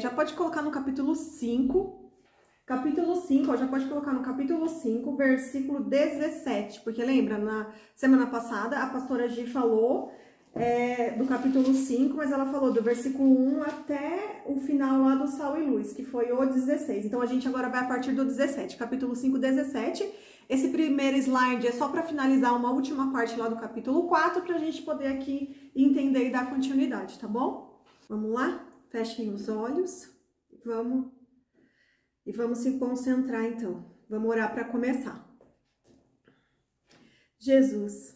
Já pode colocar no capítulo 5. Capítulo 5, ó, já pode colocar no capítulo 5, versículo 17. Porque lembra, na semana passada, a pastora Gi falou do capítulo 5, mas ela falou do versículo 1 até o final lá do Sal e Luz, que foi o 16. Então, a gente agora vai a partir do 17. Capítulo 5, 17. Esse primeiro slide é só para finalizar uma última parte lá do capítulo 4, para a gente poder aqui entender e dar continuidade, tá bom? Vamos lá? Fechem os olhos. Vamos se concentrar, então. Vamos orar para começar. Jesus,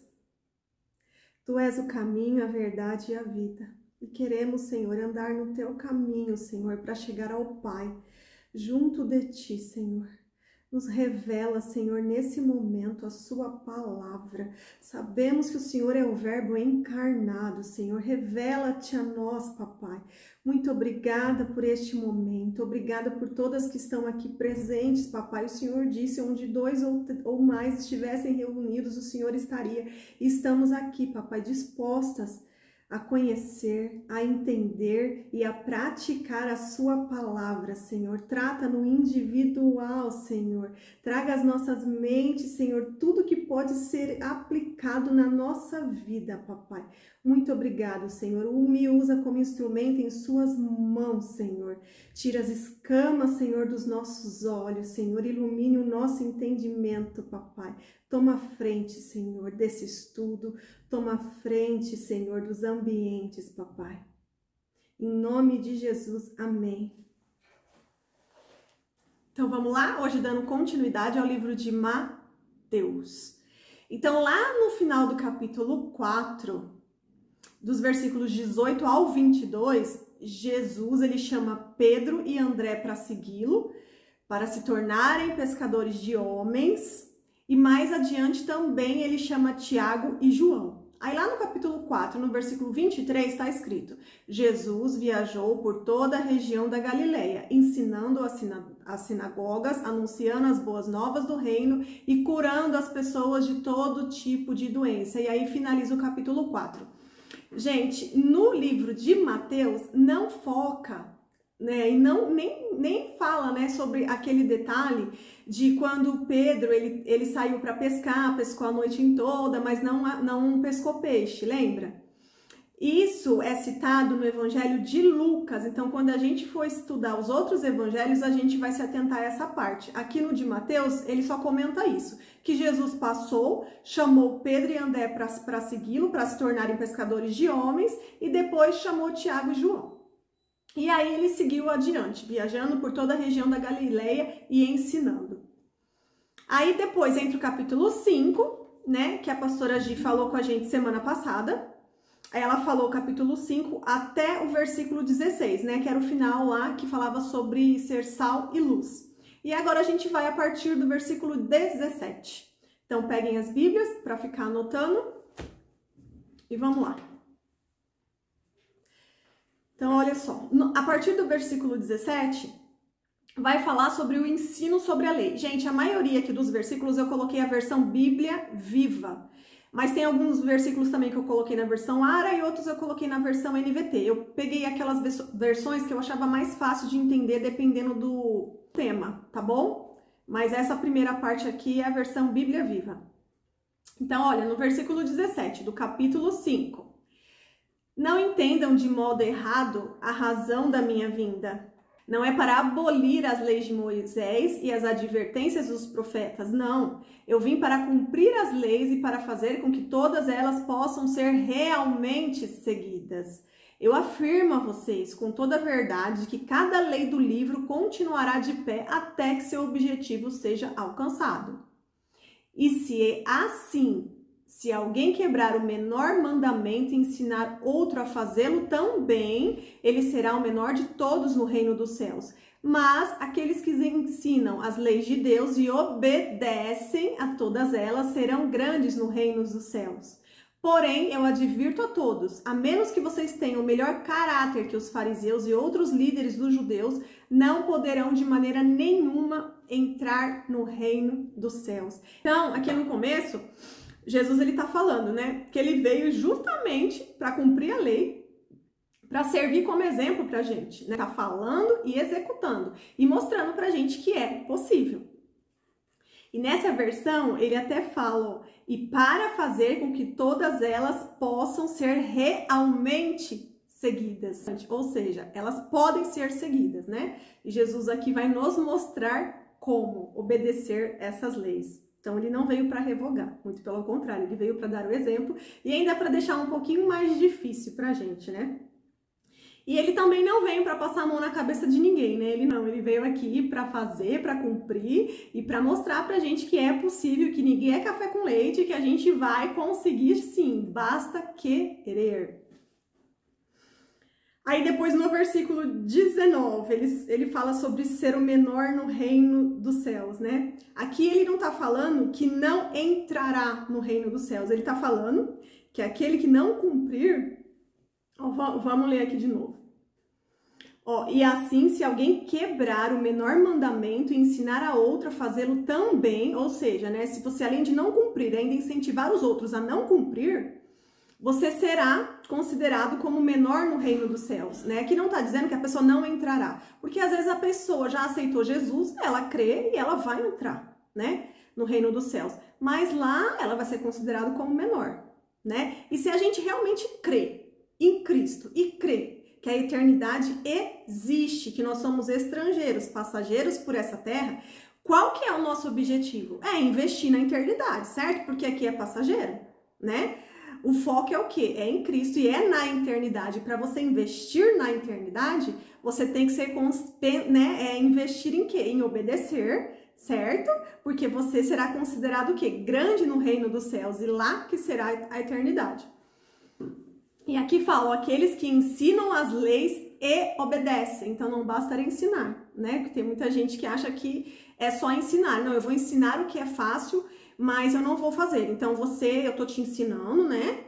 Tu és o caminho, a verdade e a vida. E queremos, Senhor, andar no Teu caminho, Senhor, para chegar ao Pai, junto de Ti, Senhor. Nos revela, Senhor, nesse momento a Sua palavra. Sabemos que o Senhor é o Verbo encarnado, Senhor. Revela-te a nós, Papai. Muito obrigada por este momento. Obrigada por todas que estão aqui presentes, Papai. O Senhor disse, onde 2 ou mais estivessem reunidos, o Senhor estaria. E estamos aqui, Papai, dispostas a conhecer, a entender e a praticar a Sua palavra, Senhor. Trata no individual, Senhor. Traga às nossas mentes, Senhor, tudo que pode ser aplicado na nossa vida, Papai. Muito obrigado, Senhor. Me usa como instrumento em Suas mãos, Senhor. Tira as escamas, Senhor, dos nossos olhos, Senhor. Ilumine o nosso entendimento, Papai. Toma a frente, Senhor, desse estudo. Toma a frente, Senhor, dos ambientes, Papai. Em nome de Jesus, amém. Então, vamos lá? Hoje dando continuidade ao livro de Mateus. Então, lá no final do capítulo 4, dos versículos 18 ao 22, Jesus, ele chama Pedro e André para segui-lo, para se tornarem pescadores de homens. E mais adiante também ele chama Tiago e João. Aí lá no capítulo 4, no versículo 23, está escrito: Jesus viajou por toda a região da Galileia, ensinando as sinagogas, anunciando as boas novas do reino e curando as pessoas de todo tipo de doença. E aí finaliza o capítulo 4. Gente, no livro de Mateus não foca, né, e nem fala, né, sobre aquele detalhe de quando Pedro ele saiu para pescar, pescou a noite toda, mas não pescou peixe, lembra? Isso é citado no Evangelho de Lucas. Então, quando a gente for estudar os outros evangelhos, a gente vai se atentar a essa parte. Aqui no de Mateus, ele só comenta isso, que Jesus passou, chamou Pedro e André para segui-lo, para se tornarem pescadores de homens, e depois chamou Tiago e João. E aí ele seguiu adiante, viajando por toda a região da Galileia e ensinando. Aí depois, entre o capítulo 5, né, que a pastora Gi falou com a gente semana passada, ela falou o capítulo 5 até o versículo 16, né, que era o final lá que falava sobre ser sal e luz. E agora a gente vai a partir do versículo 17. Então peguem as Bíblias para ficar anotando e vamos lá. Então, olha só, a partir do versículo 17, vai falar sobre o ensino sobre a lei. Gente, a maioria aqui dos versículos eu coloquei a versão Bíblia Viva, mas tem alguns versículos também que eu coloquei na versão ARA e outros eu coloquei na versão NVT. Eu peguei aquelas versões que eu achava mais fácil de entender dependendo do tema, tá bom? Mas essa primeira parte aqui é a versão Bíblia Viva. Então, olha, no versículo 17 do capítulo 5. Não entendam de modo errado a razão da minha vinda. Não é para abolir as leis de Moisés e as advertências dos profetas, não. Eu vim para cumprir as leis e para fazer com que todas elas possam ser realmente seguidas. Eu afirmo a vocês com toda a verdade que cada lei do livro continuará de pé até que seu objetivo seja alcançado. E se é assim, se alguém quebrar o menor mandamento e ensinar outro a fazê-lo também, ele será o menor de todos no reino dos céus. Mas aqueles que ensinam as leis de Deus e obedecem a todas elas serão grandes no reino dos céus. Porém, eu advirto a todos, a menos que vocês tenham o melhor caráter que os fariseus e outros líderes dos judeus, não poderão de maneira nenhuma entrar no reino dos céus. Então, aqui no começo, Jesus ele tá falando, né, que ele veio justamente para cumprir a lei, para servir como exemplo pra gente, né? Tá falando e executando e mostrando pra gente que é possível. E nessa versão, ele até fala, ó, e para fazer com que todas elas possam ser realmente seguidas. Ou seja, elas podem ser seguidas, né? E Jesus aqui vai nos mostrar como obedecer essas leis. Então, ele não veio para revogar, muito pelo contrário, ele veio para dar o exemplo e ainda para deixar um pouquinho mais difícil pra gente, né? E ele também não veio para passar a mão na cabeça de ninguém, né? Ele veio aqui para fazer, para cumprir e para mostrar pra gente que é possível, que ninguém é café com leite, que a gente vai conseguir sim, basta querer. Aí depois no versículo 19, ele fala sobre ser o menor no reino dos céus, né? Aqui ele não tá falando que não entrará no reino dos céus, ele tá falando que aquele que não cumprir... Vamos ler aqui de novo. Ó, e assim, se alguém quebrar o menor mandamento e ensinar a outro a fazê-lo também, ou seja, né, se você além de não cumprir, ainda incentivar os outros a não cumprir, você será considerado como menor no reino dos céus, né? Aqui não está dizendo que a pessoa não entrará, porque às vezes a pessoa já aceitou Jesus, ela crê e ela vai entrar, né, no reino dos céus, mas lá ela vai ser considerada como menor, né? E se a gente realmente crê em Cristo e crê que a eternidade existe, que nós somos estrangeiros, passageiros por essa terra, qual que é o nosso objetivo? É investir na eternidade, certo? Porque aqui é passageiro, né? O foco é o quê? É em Cristo e é na eternidade. Para você investir na eternidade, você tem que ser, né, investir em quê? Em obedecer, certo? Porque você será considerado o quê? Grande no reino dos céus e lá que será a eternidade. E aqui falam aqueles que ensinam as leis e obedecem. Então não basta ensinar, né? Porque tem muita gente que acha que é só ensinar. Não, eu vou ensinar o que é fácil, mas eu não vou fazer. Então eu tô te ensinando, né?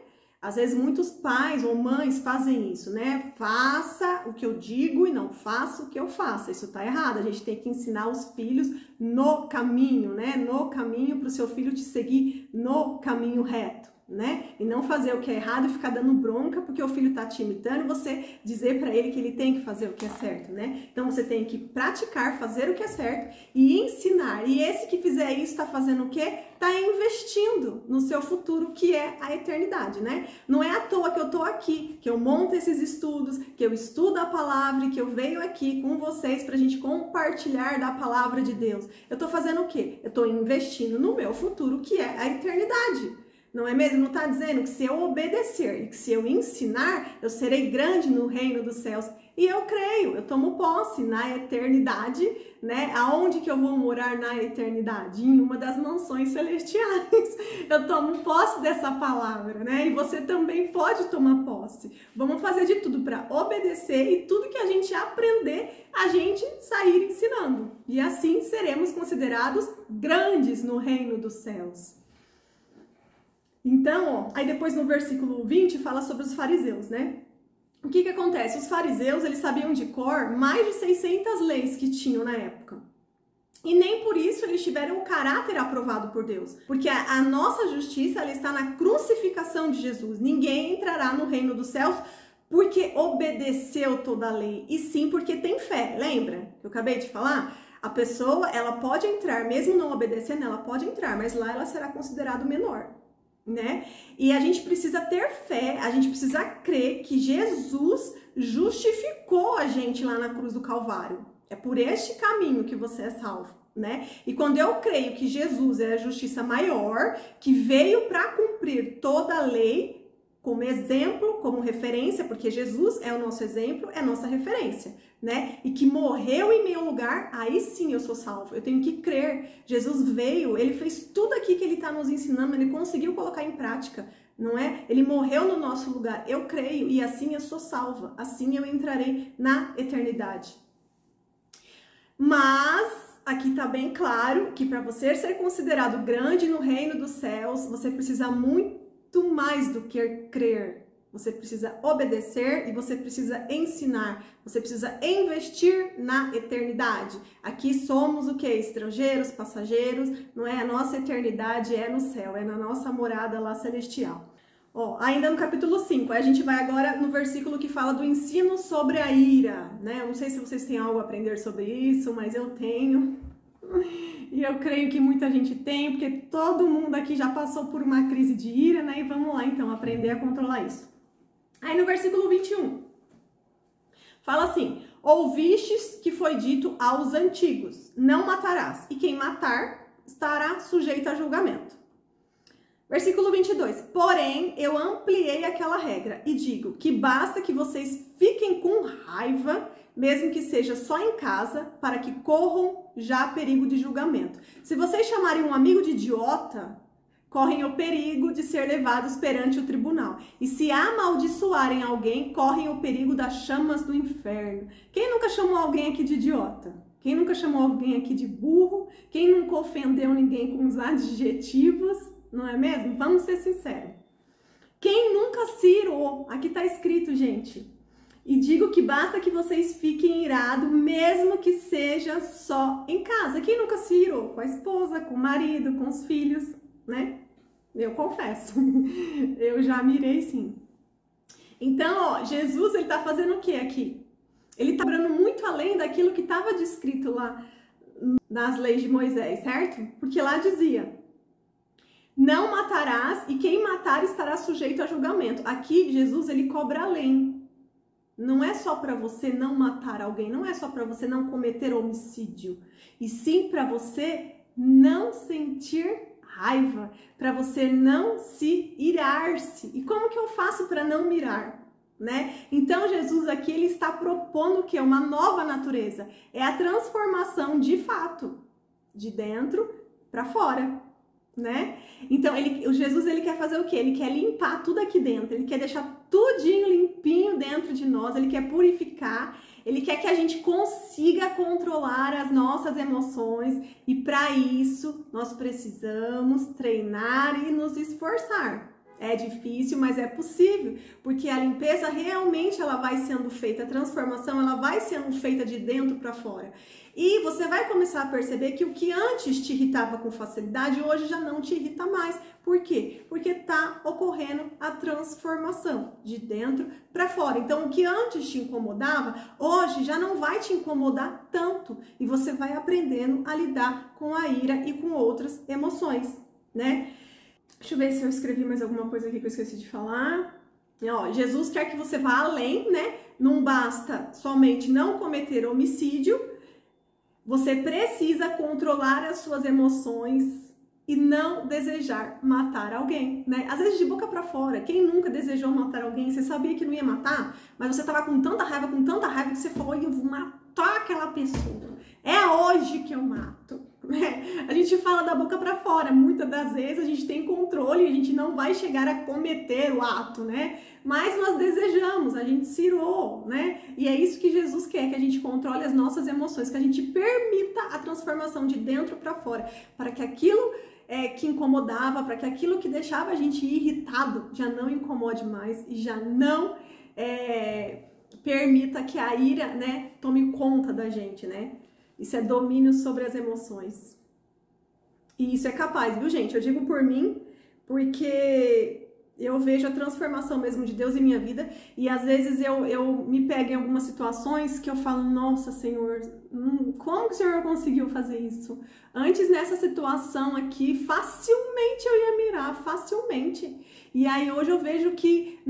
Às vezes muitos pais ou mães fazem isso, né? Faça o que eu digo e não faça o que eu faço. Isso tá errado. A gente tem que ensinar os filhos no caminho, né? No caminho para o seu filho te seguir no caminho reto, né? E não fazer o que é errado e ficar dando bronca porque o filho tá te imitando, você dizer para ele que ele tem que fazer o que é certo, né? Então você tem que praticar, fazer o que é certo e ensinar. E esse que fizer isso tá fazendo o quê? Tá investindo no seu futuro, que é a eternidade, né? Não é à toa que eu tô aqui, que eu monto esses estudos, que eu estudo a palavra e que eu venho aqui com vocês pra gente compartilhar da palavra de Deus. Eu tô fazendo o quê? Eu tô investindo no meu futuro, que é a eternidade. Não é mesmo? Não está dizendo que se eu obedecer e que se eu ensinar, eu serei grande no reino dos céus. E eu creio, eu tomo posse na eternidade, né? Aonde que eu vou morar na eternidade? Em uma das mansões celestiais. Eu tomo posse dessa palavra, né? E você também pode tomar posse. Vamos fazer de tudo para obedecer e tudo que a gente aprender, a gente sair ensinando. E assim seremos considerados grandes no reino dos céus. Então, ó, aí depois no versículo 20 fala sobre os fariseus, né? O que acontece? Os fariseus, eles sabiam de cor mais de 600 leis que tinham na época. E nem por isso eles tiveram o caráter aprovado por Deus. Porque a nossa justiça, ela está na crucificação de Jesus. Ninguém entrará no reino dos céus porque obedeceu toda a lei, e sim porque tem fé. Lembra que eu acabei de falar? A pessoa, ela pode entrar, mesmo não obedecendo, ela pode entrar, mas lá ela será considerada menor, né? E a gente precisa ter fé, a gente precisa crer que Jesus justificou a gente lá na cruz do Calvário. É por este caminho que você é salvo, né? E quando eu creio que Jesus é a justiça maior, que veio para cumprir toda a lei, como exemplo, como referência, porque Jesus é o nosso exemplo, é a nossa referência, né? E que morreu em meu lugar, aí sim eu sou salvo. Eu tenho que crer. Jesus veio, ele fez tudo aqui que ele está nos ensinando, ele conseguiu colocar em prática, não é? Ele morreu no nosso lugar. Eu creio e assim eu sou salva. Assim eu entrarei na eternidade. Mas aqui está bem claro que para você ser considerado grande no reino dos céus, você precisa muito mais do que crer. Você precisa obedecer e você precisa ensinar. Você precisa investir na eternidade. Aqui somos o que? Estrangeiros, passageiros, não é? A nossa eternidade é no céu, é na nossa morada lá celestial. Ó, ainda no capítulo 5, a gente vai agora no versículo que fala do ensino sobre a ira, né? Eu não sei se vocês têm algo a aprender sobre isso, mas eu tenho. E eu creio que muita gente tem, porque todo mundo aqui já passou por uma crise de ira, né? E vamos lá, então, aprender a controlar isso. Aí no versículo 21, fala assim: ouvistes que foi dito aos antigos, não matarás, e quem matar estará sujeito a julgamento. Versículo 22, porém eu ampliei aquela regra e digo que basta que vocês fiquem com raiva, mesmo que seja só em casa, para que corram já perigo de julgamento. Se vocês chamarem um amigo de idiota, correm o perigo de ser levados perante o tribunal. E se amaldiçoarem alguém, correm o perigo das chamas do inferno. Quem nunca chamou alguém aqui de idiota? Quem nunca chamou alguém aqui de burro? Quem nunca ofendeu ninguém com os adjetivos? Não é mesmo? Vamos ser sinceros. Quem nunca se irou? Aqui tá escrito, gente. E digo que basta que vocês fiquem irados, mesmo que seja só em casa. Quem nunca se irou? Com a esposa, com o marido, com os filhos, né? Eu confesso. Eu já mirei, sim. Então, ó, Jesus, ele tá fazendo o que aqui? Ele tá indo muito além daquilo que estava descrito lá nas leis de Moisés, certo? Porque lá dizia: não matarás, e quem matar estará sujeito a julgamento. Aqui, Jesus, ele cobra além. Não é só para você não matar alguém, não é só para você não cometer homicídio, e sim para você não sentir raiva, para você não se irar-se. E como que eu faço para não me irar? Né? Então, Jesus aqui, ele está propondo o quê? Uma nova natureza. É a transformação de fato, de dentro para fora. Né? Então, o Jesus, ele quer fazer o quê? Ele quer limpar tudo aqui dentro, ele quer deixar tudinho limpinho dentro de nós, ele quer purificar, ele quer que a gente consiga controlar as nossas emoções, e para isso nós precisamos treinar e nos esforçar. É difícil, mas é possível, porque a limpeza realmente ela vai sendo feita, a transformação ela vai sendo feita de dentro para fora. E você vai começar a perceber que o que antes te irritava com facilidade, hoje já não te irrita mais. Por quê? Porque tá ocorrendo a transformação de dentro para fora. Então, o que antes te incomodava, hoje já não vai te incomodar tanto. E você vai aprendendo a lidar com a ira e com outras emoções, né? Deixa eu ver se eu escrevi mais alguma coisa aqui que eu esqueci de falar. Ó, Jesus quer que você vá além, né? Não basta somente não cometer homicídio, você precisa controlar as suas emoções e não desejar matar alguém, né? Às vezes de boca pra fora, quem nunca desejou matar alguém? Você sabia que não ia matar, mas você tava com tanta raiva que você falou: eu vou matar aquela pessoa. É hoje que eu mato. A gente fala da boca para fora, muitas das vezes a gente tem controle, a gente não vai chegar a cometer o ato, né? Mas nós desejamos, a gente se irou, né? E é isso que Jesus quer, que a gente controle as nossas emoções, que a gente permita a transformação de dentro para fora, para que aquilo que incomodava, para que aquilo que deixava a gente irritado já não incomode mais e já não permita que a ira, né, tome conta da gente, né? Isso é domínio sobre as emoções. E isso é capaz, viu, gente? Eu digo por mim, porque eu vejo a transformação mesmo de Deus em minha vida. E às vezes eu me pego em algumas situações que eu falo: nossa, Senhor, como que o Senhor conseguiu fazer isso? Antes, nessa situação aqui, facilmente eu ia mirar, facilmente. E aí hoje eu vejo que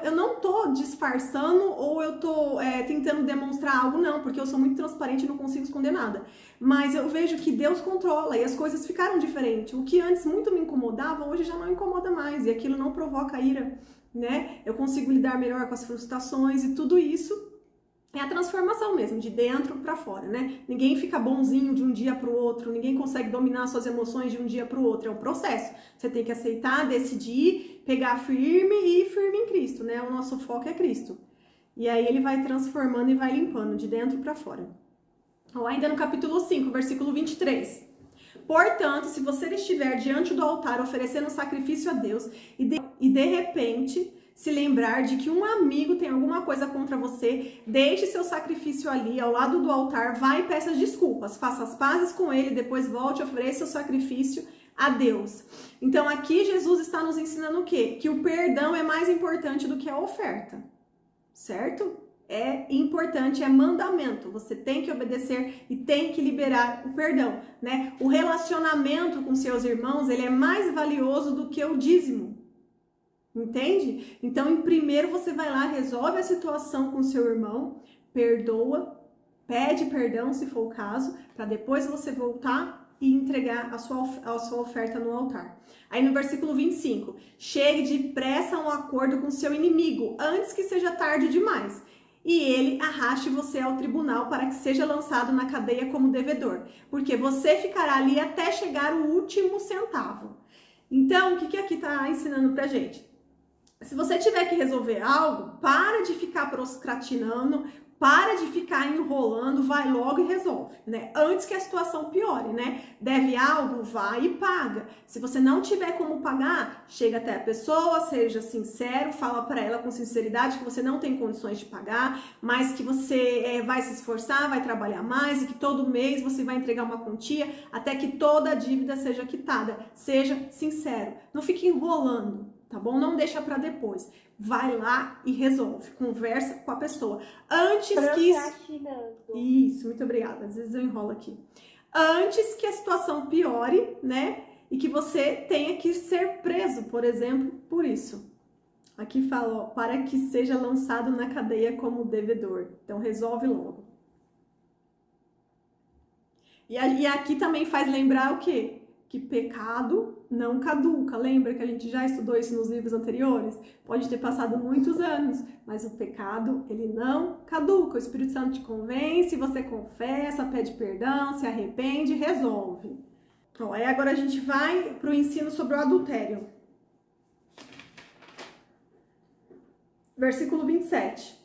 eu não tô disfarçando ou eu tô tentando demonstrar algo, não, porque eu sou muito transparente e não consigo esconder nada. Mas eu vejo que Deus controla e as coisas ficaram diferentes. O que antes muito me incomodava, hoje já não incomoda mais, e aquilo não provoca ira, né? Eu consigo lidar melhor com as frustrações, e tudo isso é a transformação mesmo, de dentro para fora, né? Ninguém fica bonzinho de um dia para o outro, ninguém consegue dominar suas emoções de um dia para o outro, é um processo. Você tem que aceitar, decidir, pegar firme e ir firme em Cristo, né? O nosso foco é Cristo. E aí ele vai transformando e vai limpando de dentro para fora. Ou ainda no capítulo 5, versículo 23. Portanto, se você estiver diante do altar oferecendo sacrifício a Deus e de repente se lembrar de que um amigo tem alguma coisa contra você, deixe seu sacrifício ali ao lado do altar, vá e peça desculpas, faça as pazes com ele, depois volte e ofereça o sacrifício a Deus. Então aqui Jesus está nos ensinando o quê? Que o perdão é mais importante do que a oferta, certo? É importante, é mandamento. Você tem que obedecer e tem que liberar o perdão, né? O relacionamento com seus irmãos, ele é mais valioso do que o dízimo. Entende? Então, em primeiro você vai lá, resolve a situação com seu irmão, perdoa, pede perdão se for o caso, para depois você voltar e entregar a sua oferta no altar. Aí no versículo 25, chegue depressa a um acordo com seu inimigo, antes que seja tarde demais, e ele arraste você ao tribunal para que seja lançado na cadeia como devedor, porque você ficará ali até chegar o último centavo. Então, o que aqui está ensinando pra gente? Se você tiver que resolver algo, para de ficar procrastinando, para de ficar enrolando, vai logo e resolve, né? Antes que a situação piore, né? Deve algo, vai e paga. Se você não tiver como pagar, chega até a pessoa, seja sincero, fala para ela com sinceridade que você não tem condições de pagar, mas que você vai se esforçar, vai trabalhar mais e que todo mês você vai entregar uma quantia até que toda a dívida seja quitada. Seja sincero, não fique enrolando, tá bom? Não deixa para depois. Vai lá e resolve. Conversa com a pessoa. Antes que isso, muito obrigada. Às vezes eu enrolo aqui. Antes que a situação piore, né? E que você tenha que ser preso, por exemplo, por isso. Aqui fala, ó, para que seja lançado na cadeia como devedor. Então resolve logo. E aqui também faz lembrar o quê? Que pecado não caduca. Lembra que a gente já estudou isso nos livros anteriores? Pode ter passado muitos anos, mas o pecado, ele não caduca. O Espírito Santo te convence, você confessa, pede perdão, se arrepende, resolve. Então, aí agora a gente vai para o ensino sobre o adultério. Versículo 27.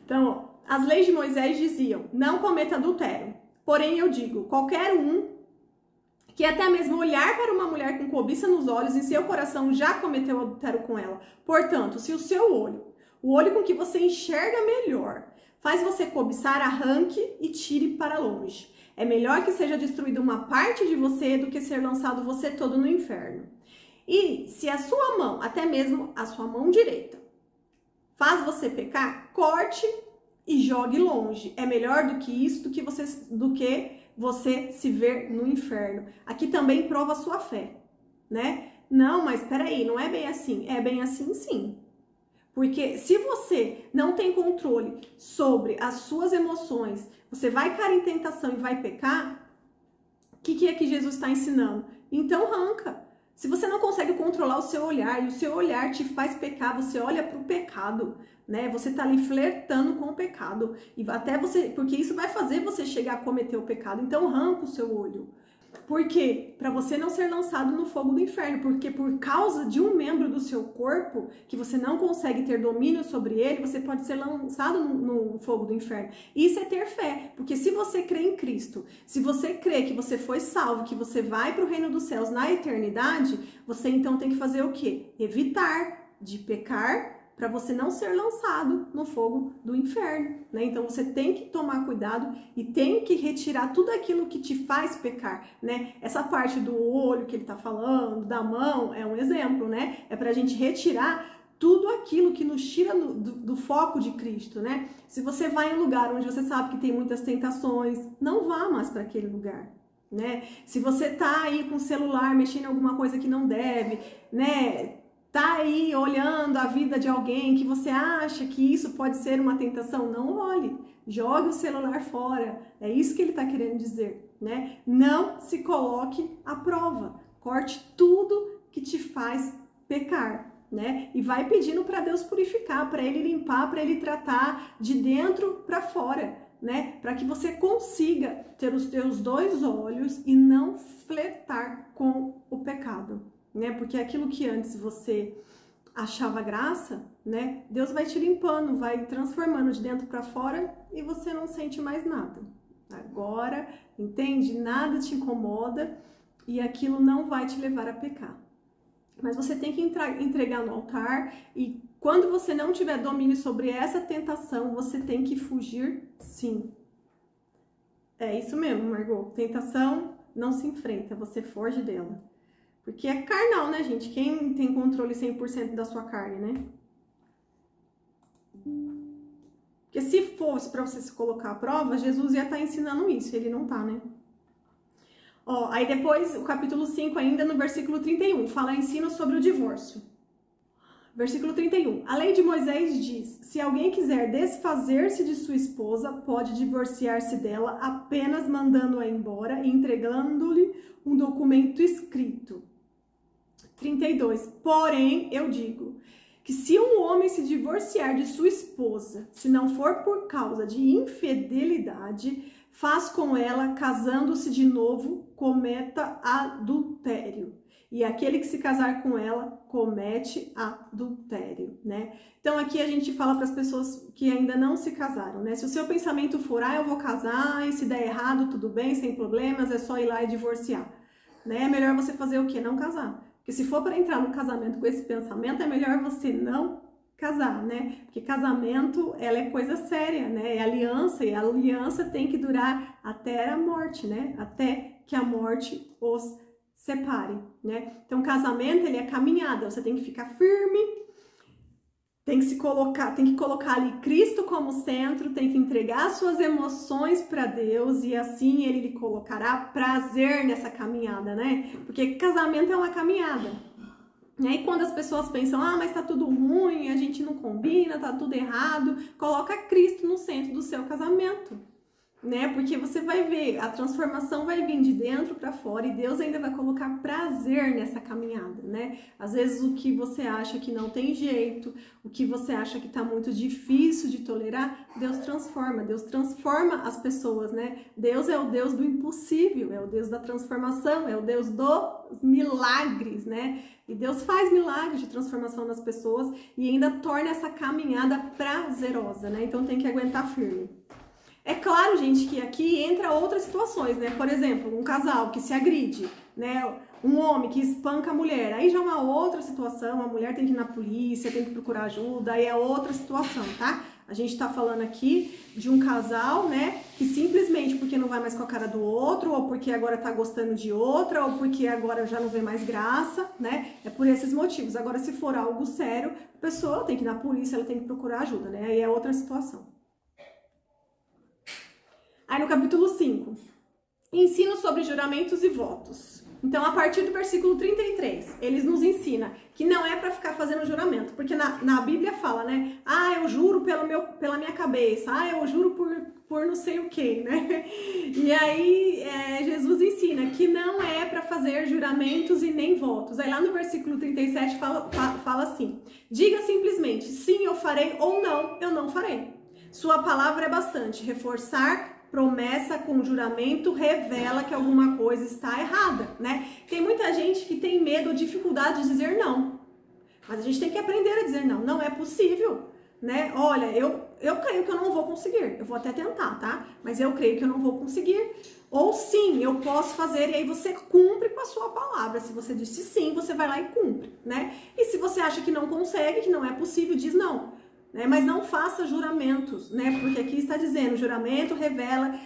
Então, ó. As leis de Moisés diziam, não cometa adultério. Porém, eu digo, qualquer um que até mesmo olhar para uma mulher com cobiça nos olhos, em seu coração já cometeu adultério com ela. Portanto, se o seu olho, o olho com que você enxerga melhor, faz você cobiçar, arranque e tire para longe. É melhor que seja destruída uma parte de você do que ser lançado você todo no inferno. E se a sua mão, até mesmo a sua mão direita, faz você pecar, corte e jogue longe. É melhor do que isso, do que você se ver no inferno. Aqui também prova a sua fé, né? Não, mas peraí, não é bem assim. É bem assim, sim. Porque se você não tem controle sobre as suas emoções, você vai cair em tentação e vai pecar, o que é que Jesus está ensinando? Então arranca. Se você não consegue controlar o seu olhar e o seu olhar te faz pecar, você olha para o pecado, né? Você tá ali flertando com o pecado e até você, porque isso vai fazer você chegar a cometer o pecado. Então arranca o seu olho. Por quê? Para você não ser lançado no fogo do inferno, porque por causa de um membro do seu corpo que você não consegue ter domínio sobre ele, você pode ser lançado no fogo do inferno. Isso é ter fé, porque se você crê em Cristo, se você crê que você foi salvo, que você vai para o reino dos céus na eternidade, você então tem que fazer o quê? Evitar de pecar, para você não ser lançado no fogo do inferno, né? Então você tem que tomar cuidado e tem que retirar tudo aquilo que te faz pecar, né? Essa parte do olho que ele tá falando, da mão, é um exemplo, né? É pra gente retirar tudo aquilo que nos tira do foco de Cristo, né? Se você vai em um lugar onde você sabe que tem muitas tentações, não vá mais para aquele lugar, né? Se você tá aí com o celular mexendo em alguma coisa que não deve, né? Tá aí olhando a vida de alguém que você acha que isso pode ser uma tentação, não olhe, jogue o celular fora, é isso que ele está querendo dizer, né? Não se coloque à prova, corte tudo que te faz pecar, né? E vai pedindo para Deus purificar, para ele limpar, para ele tratar de dentro para fora, né? Para que você consiga ter os teus dois olhos e não flertar com o pecado. Né? Porque aquilo que antes você achava graça, né? Deus vai te limpando, vai transformando de dentro para fora e você não sente mais nada. Agora, entende? Nada te incomoda e aquilo não vai te levar a pecar. Mas você tem que entregar no altar e quando você não tiver domínio sobre essa tentação, você tem que fugir sim. É isso mesmo, Margot. Tentação não se enfrenta, você foge dela. Porque é carnal, né, gente? Quem tem controle 100% da sua carne, né? Porque se fosse para você se colocar à prova, Jesus ia estar ensinando isso, ele não tá, né? Ó, aí depois, o capítulo 5 ainda, no versículo 31, fala ensino sobre o divórcio. Versículo 31. A lei de Moisés diz: se alguém quiser desfazer-se de sua esposa, pode divorciar-se dela apenas mandando-a embora e entregando-lhe um documento escrito. 32. Porém, eu digo que se um homem se divorciar de sua esposa, se não for por causa de infidelidade, faz com ela, casando-se de novo, cometa adultério. E aquele que se casar com ela comete adultério, né? Então aqui a gente fala para as pessoas que ainda não se casaram, né? Se o seu pensamento for, eu vou casar e se der errado, tudo bem, sem problemas, é só ir lá e divorciar, né? É melhor você fazer o quê? Não casar. Porque se for para entrar no casamento com esse pensamento, é melhor você não casar, né? Porque casamento, ela é coisa séria, né? É aliança, e a aliança tem que durar até a morte, né? Até que a morte os separe, né? Então, casamento, ele é caminhada, você tem que ficar firme, tem que colocar ali Cristo como centro, tem que entregar suas emoções para Deus e assim ele lhe colocará prazer nessa caminhada, né? Porque casamento é uma caminhada. E quando as pessoas pensam, mas tá tudo ruim, a gente não combina, tá tudo errado, coloca Cristo no centro do seu casamento, né? Porque você vai ver, a transformação vai vir de dentro para fora e Deus ainda vai colocar prazer nessa caminhada, né? Às vezes o que você acha que não tem jeito, o que você acha que tá muito difícil de tolerar, Deus transforma as pessoas, né? Deus é o Deus do impossível, é o Deus da transformação, é o Deus dos milagres, né? E Deus faz milagres de transformação nas pessoas e ainda torna essa caminhada prazerosa, né? Então tem que aguentar firme. É claro, gente, que aqui entra outras situações, né? Por exemplo, um casal que se agride, né? Um homem que espanca a mulher. Aí já é uma outra situação, a mulher tem que ir na polícia, tem que procurar ajuda, aí é outra situação, tá? A gente tá falando aqui de um casal, né? Que simplesmente porque não vai mais com a cara do outro, ou porque agora tá gostando de outra, ou porque agora já não vê mais graça, né? É por esses motivos. Agora, se for algo sério, a pessoa tem que ir na polícia, ela tem que procurar ajuda, né? Aí é outra situação. Aí no capítulo 5, ensino sobre juramentos e votos. Então, a partir do versículo 33, eles nos ensinam que não é para ficar fazendo juramento, porque na Bíblia fala, né? Eu juro pela minha cabeça, eu juro por não sei o que, né? E aí, Jesus ensina que não é para fazer juramentos e nem votos. Aí lá no versículo 37 fala assim, diga simplesmente, sim, eu farei, ou não, eu não farei. Sua palavra é bastante, reforçar promessa com juramento revela que alguma coisa está errada, né? Tem muita gente que tem medo ou dificuldade de dizer não. Mas a gente tem que aprender a dizer não. Não é possível, né? Olha, eu creio que eu não vou conseguir. Eu vou até tentar, tá? Mas eu creio que eu não vou conseguir. Ou sim, eu posso fazer. E aí você cumpre com a sua palavra. Se você disse sim, você vai lá e cumpre, né? E se você acha que não consegue, que não é possível, diz não. Né? Mas não faça juramentos, né? Porque aqui está dizendo, juramento revela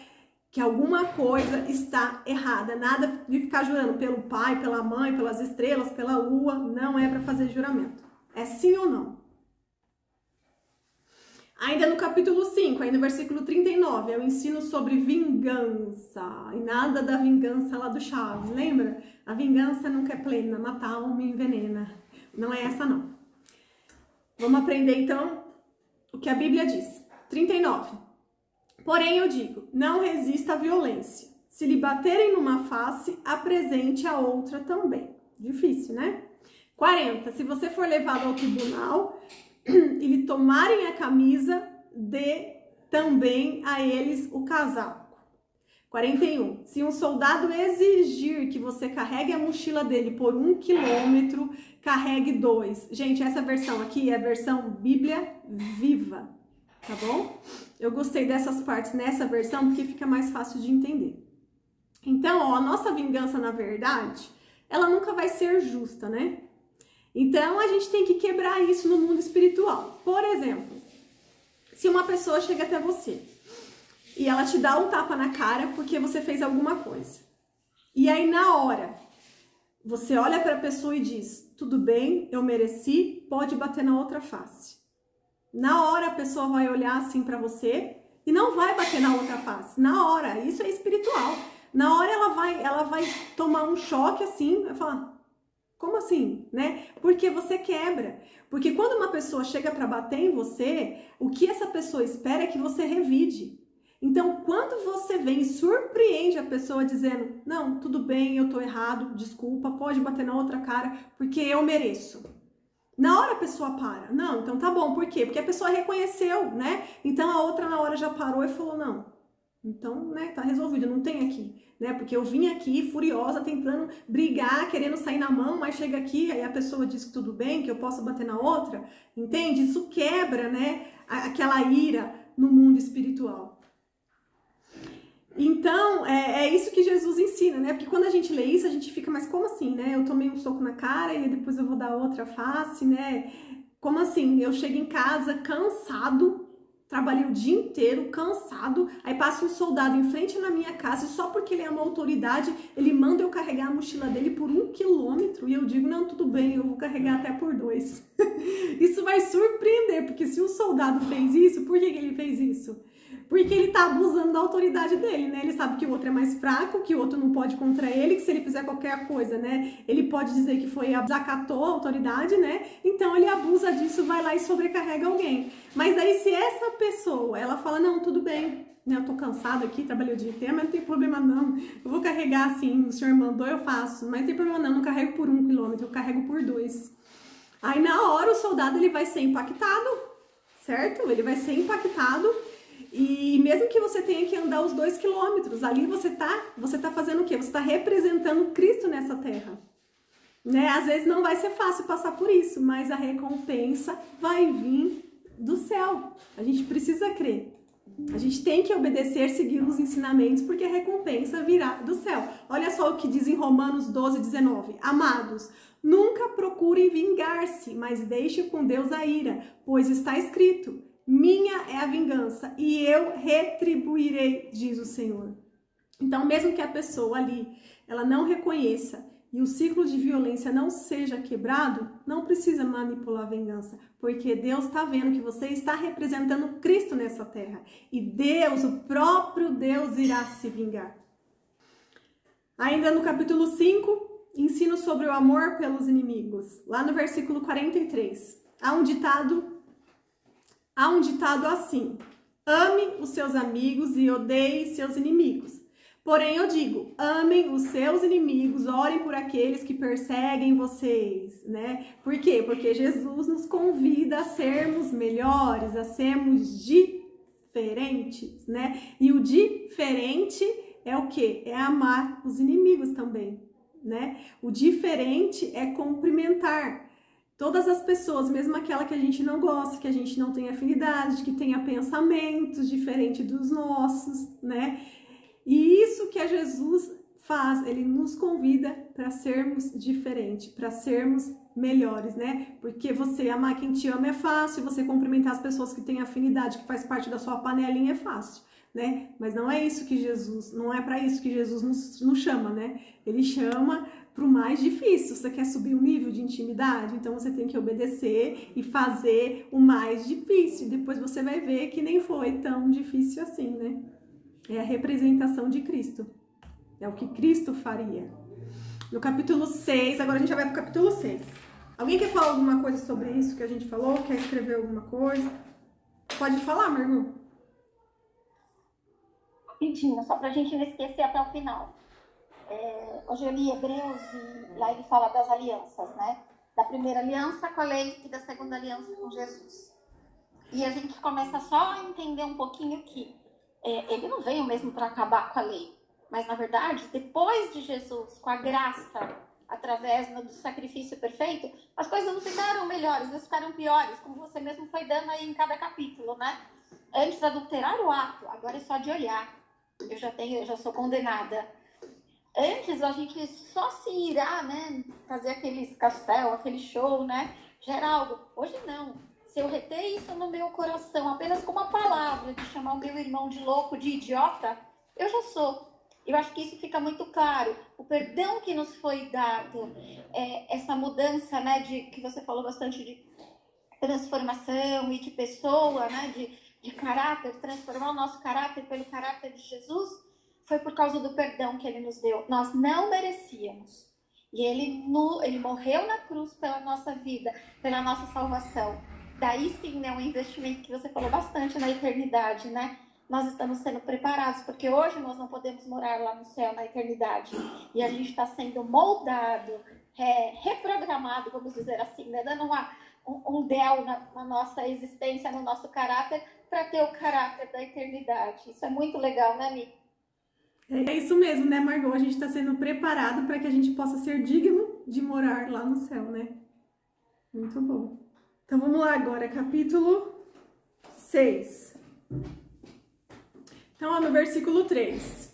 que alguma coisa está errada. Nada de ficar jurando pelo pai, pela mãe, pelas estrelas, pela lua, não é para fazer juramento. É sim ou não? Ainda no capítulo 5, aí no versículo 39, eu ensino sobre vingança. E nada da vingança lá do Chaves, lembra? A vingança nunca é plena, matar a alma envenena. Não é essa não. Vamos aprender então o que a Bíblia diz. 39. Porém eu digo, não resista à violência. Se lhe baterem numa face, apresente a outra também. Difícil, né? 40. Se você for levado ao tribunal e lhe tomarem a camisa, dê também a eles o casaco. 41. Se um soldado exigir que você carregue a mochila dele por 1 quilômetro, carregue 2. Gente, essa versão aqui é a versão Bíblia Viva, tá bom? Eu gostei dessas partes nessa versão porque fica mais fácil de entender. Então, a nossa vingança, na verdade, ela nunca vai ser justa, né? Então, a gente tem que quebrar isso no mundo espiritual. Por exemplo, se uma pessoa chega até você e ela te dá um tapa na cara porque você fez alguma coisa. E aí, na hora, você olha para a pessoa e diz, tudo bem, eu mereci, pode bater na outra face. Na hora, a pessoa vai olhar assim para você e não vai bater na outra face. Na hora, isso é espiritual. Na hora, ela vai tomar um choque assim, vai falar, como assim, né? Porque você quebra. Porque quando uma pessoa chega para bater em você, o que essa pessoa espera é que você revide. Então, quando você vem e surpreende a pessoa dizendo, não, tudo bem, eu tô errado, desculpa, pode bater na outra cara, porque eu mereço. Na hora a pessoa para. Não, então tá bom, por quê? Porque a pessoa reconheceu, né? Então a outra na hora já parou e falou, não, então, né, tá resolvido, não tem aqui, né? Porque eu vim aqui furiosa, tentando brigar, querendo sair na mão, mas chega aqui, aí a pessoa diz que tudo bem, que eu posso bater na outra, entende? Isso quebra, né, aquela ira no mundo espiritual. Então, é isso que Jesus ensina, né? Porque quando a gente lê isso, a gente fica, mas como assim, né? Eu tomei um soco na cara e depois eu vou dar outra face, né? Como assim? Eu chego em casa cansado, trabalhei o dia inteiro, cansado, aí passa um soldado em frente na minha casa e só porque ele é uma autoridade, ele manda eu carregar a mochila dele por 1 quilômetro e eu digo, não, tudo bem, eu vou carregar até por 2. Isso vai surpreender, porque se o soldado fez isso, por que ele fez isso? Porque ele tá abusando da autoridade dele, né? Ele sabe que o outro é mais fraco, que o outro não pode contra ele, que se ele fizer qualquer coisa, né? Ele pode dizer que desacatou a autoridade, né? Então ele abusa disso, vai lá e sobrecarrega alguém. Mas aí se essa pessoa, ela fala, não, tudo bem, né? Eu tô cansada aqui, trabalhei o dia inteiro, mas não tem problema não. Eu vou carregar assim, o senhor mandou, eu faço. Mas não tem problema não carrego por 1 quilômetro, eu carrego por 2. Aí na hora o soldado, ele vai ser impactado, certo? Ele vai ser impactado. E mesmo que você tenha que andar os 2 quilômetros, ali você tá fazendo o quê? Você tá representando Cristo nessa terra. Né? Às vezes não vai ser fácil passar por isso, mas a recompensa vai vir do céu. A gente precisa crer. A gente tem que obedecer, seguir os ensinamentos, porque a recompensa virá do céu. Olha só o que diz em Romanos 12, 19. Amados, nunca procurem vingar-se, mas deixe com Deus a ira, pois está escrito, minha é a vingança e eu retribuirei, diz o Senhor. Então, mesmo que a pessoa ali, ela não reconheça e o ciclo de violência não seja quebrado, não precisa manipular a vingança, porque Deus está vendo que você está representando Cristo nessa terra. E Deus, o próprio Deus, irá se vingar. Ainda no capítulo 5, ensino sobre o amor pelos inimigos. Lá no versículo 43, há um ditado assim, ame os seus amigos e odeie seus inimigos. Porém, eu digo, amem os seus inimigos, orem por aqueles que perseguem vocês, né? Por quê? Porque Jesus nos convida a sermos melhores, a sermos diferentes, né? E o diferente é o quê? É amar os inimigos também, né? O diferente é cumprimentar todas as pessoas, mesmo aquela que a gente não gosta, que a gente não tem afinidade, que tenha pensamentos diferentes dos nossos, né? E isso que Jesus faz, ele nos convida para sermos diferentes, para sermos melhores, né? Porque você amar quem te ama é fácil, você cumprimentar as pessoas que têm afinidade, que faz parte da sua panelinha é fácil, né? Mas não é isso que Jesus, não é para isso que Jesus nos chama, né? Ele chama para o mais difícil. Você quer subir o nível de intimidade? Então você tem que obedecer e fazer o mais difícil. Depois você vai ver que nem foi tão difícil assim, né? É a representação de Cristo. É o que Cristo faria. No capítulo 6, agora a gente já vai pro capítulo 6. Alguém quer falar alguma coisa sobre isso que a gente falou? Quer escrever alguma coisa? Pode falar, meu irmão. Rapidinho, só pra gente não esquecer até o final. Hoje eu li Hebreus e lá ele fala das alianças, né? Da primeira aliança com a lei e da segunda aliança com Jesus. E a gente começa só a entender um pouquinho que ele não veio mesmo para acabar com a lei, mas na verdade, depois de Jesus, com a graça, através do sacrifício perfeito, as coisas não ficaram melhores, elas ficaram piores, como você mesmo foi dando aí em cada capítulo, né? Antes adulterar o ato, agora é só de olhar. Eu já sou condenada. Antes a gente só se irá, né? Fazer aqueles castelo, aquele show, né? Já era algo. Hoje não. se eu reter isso no meu coração, apenas com uma palavra de chamar o meu irmão de louco, de idiota, eu já sou. Eu acho que isso fica muito claro. O perdão que nos foi dado, essa mudança, né, que você falou bastante de transformação e de pessoa, né, de caráter, transformar o nosso caráter pelo caráter de Jesus, foi por causa do perdão que ele nos deu. Nós não merecíamos. E ele morreu na cruz pela nossa vida, pela nossa salvação. Daí sim, né, um investimento que você falou bastante na eternidade, né? Nós estamos sendo preparados, porque hoje nós não podemos morar lá no céu, na eternidade. E a gente está sendo moldado, reprogramado, vamos dizer assim, né? Dando um del na nossa existência, no nosso caráter, para ter o caráter da eternidade. Isso é muito legal, né, Mi? É isso mesmo, né, Margot? A gente está sendo preparado para que a gente possa ser digno de morar lá no céu, né? Muito bom. Então vamos lá agora, capítulo 6. Então, no versículo 3.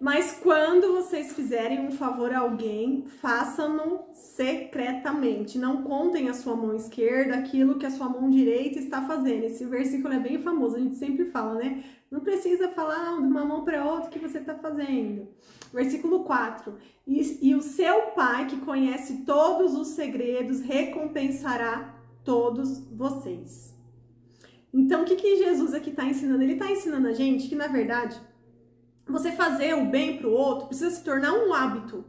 Mas quando vocês fizerem um favor a alguém, façam-no secretamente. Não contem a sua mão esquerda aquilo que a sua mão direita está fazendo. Esse versículo é bem famoso, a gente sempre fala, né? Não precisa falar de uma mão para outra o que você está fazendo. Versículo 4. E o seu Pai, que conhece todos os segredos, recompensará todos vocês. Então, o que Jesus aqui está ensinando? Ele está ensinando a gente que, na verdade, você fazer o bem para o outro precisa se tornar um hábito,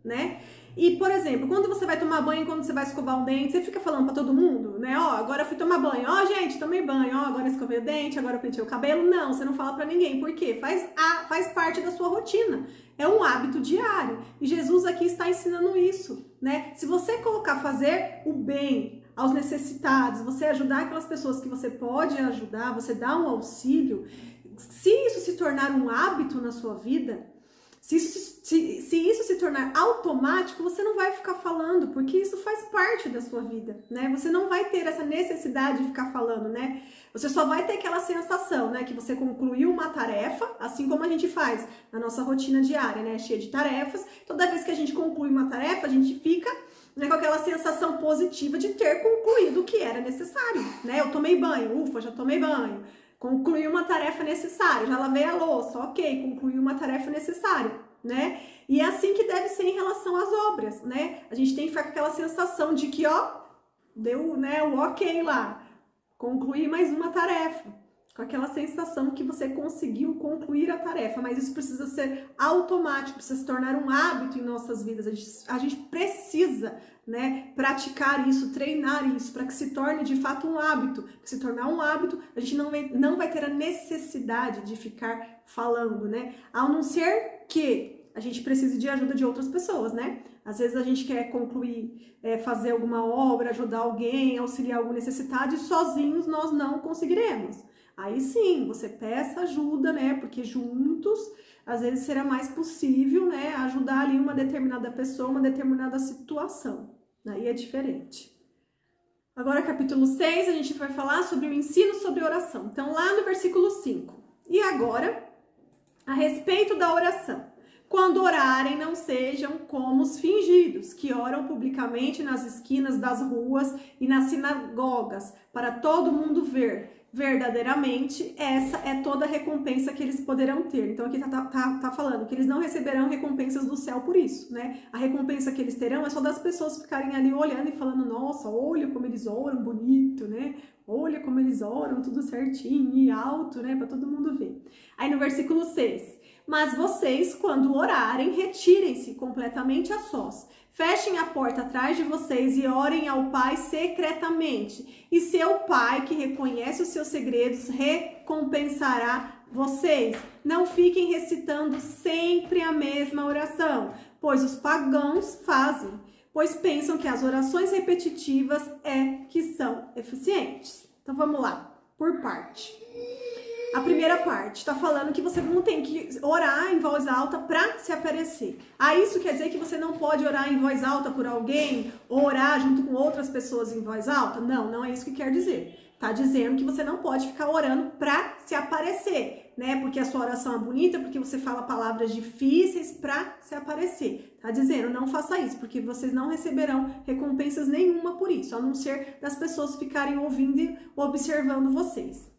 né? E, por exemplo, quando você vai tomar banho, quando você vai escovar o dente, você fica falando para todo mundo, né? Ó, agora eu fui tomar banho. Ó, gente, tomei banho. Ó, agora escovei o dente, agora eu pentei o cabelo. Não, você não fala para ninguém. Por quê? Faz parte da sua rotina. É um hábito diário. E Jesus aqui está ensinando isso, né? Se você colocar fazer o bem aos necessitados, você ajudar aquelas pessoas que você pode ajudar, você dá um auxílio, se isso se tornar um hábito na sua vida, se isso se tornar automático, você não vai ficar falando, porque isso faz parte da sua vida, né? Você não vai ter essa necessidade de ficar falando, né? Você só vai ter aquela sensação, né? Que você concluiu uma tarefa, assim como a gente faz na nossa rotina diária, né? Cheia de tarefas. Toda vez que a gente conclui uma tarefa, a gente fica, né, com aquela sensação positiva de ter concluído o que era necessário, né? Eu tomei banho, ufa, já tomei banho. Concluí uma tarefa necessária, já lavei a louça, ok, concluí uma tarefa necessária, né? E é assim que deve ser em relação às obras, né? A gente tem que ficar com aquela sensação de que, ó, deu, né, o ok lá, concluí mais uma tarefa, com aquela sensação que você conseguiu concluir a tarefa, mas isso precisa ser automático, precisa se tornar um hábito em nossas vidas. A gente precisa, né, praticar isso, treinar isso, para que se torne de fato um hábito. Para se tornar um hábito, a gente não vai ter a necessidade de ficar falando, né? A não ser que a gente precise de ajuda de outras pessoas, né? Às vezes a gente quer concluir, fazer alguma obra, ajudar alguém, auxiliar algum necessitado e sozinhos nós não conseguiremos. Aí sim, você peça ajuda, né? Porque juntos, às vezes será mais possível, né? Ajudar ali uma determinada pessoa, uma determinada situação. Aí é diferente. Agora, capítulo 6, a gente vai falar sobre o ensino sobre oração. Então, lá no versículo 5. E agora, a respeito da oração. Quando orarem, não sejam como os fingidos, que oram publicamente nas esquinas das ruas e nas sinagogas, para todo mundo ver. Verdadeiramente, essa é toda a recompensa que eles poderão ter. Então, aqui tá falando que eles não receberão recompensas do céu por isso, né? A recompensa que eles terão é só das pessoas ficarem ali olhando e falando, nossa, olha como eles oram bonito, né? Olha como eles oram, tudo certinho e alto, né? Para todo mundo ver. Aí no versículo 6, mas vocês, quando orarem, retirem-se completamente a sós. Fechem a porta atrás de vocês e orem ao Pai secretamente. E seu Pai, que reconhece os seus segredos, recompensará vocês. Não fiquem recitando sempre a mesma oração, pois os pagãos fazem, pois pensam que as orações repetitivas que são eficientes. Então vamos lá, por parte. A primeira parte está falando que você não tem que orar em voz alta para se aparecer. Isso quer dizer que você não pode orar em voz alta por alguém ou orar junto com outras pessoas em voz alta? Não, não é isso que quer dizer. Tá dizendo que você não pode ficar orando para se aparecer, né? Porque a sua oração é bonita, porque você fala palavras difíceis para se aparecer. Tá dizendo, não faça isso, porque vocês não receberão recompensas nenhuma por isso, a não ser das pessoas ficarem ouvindo e observando vocês.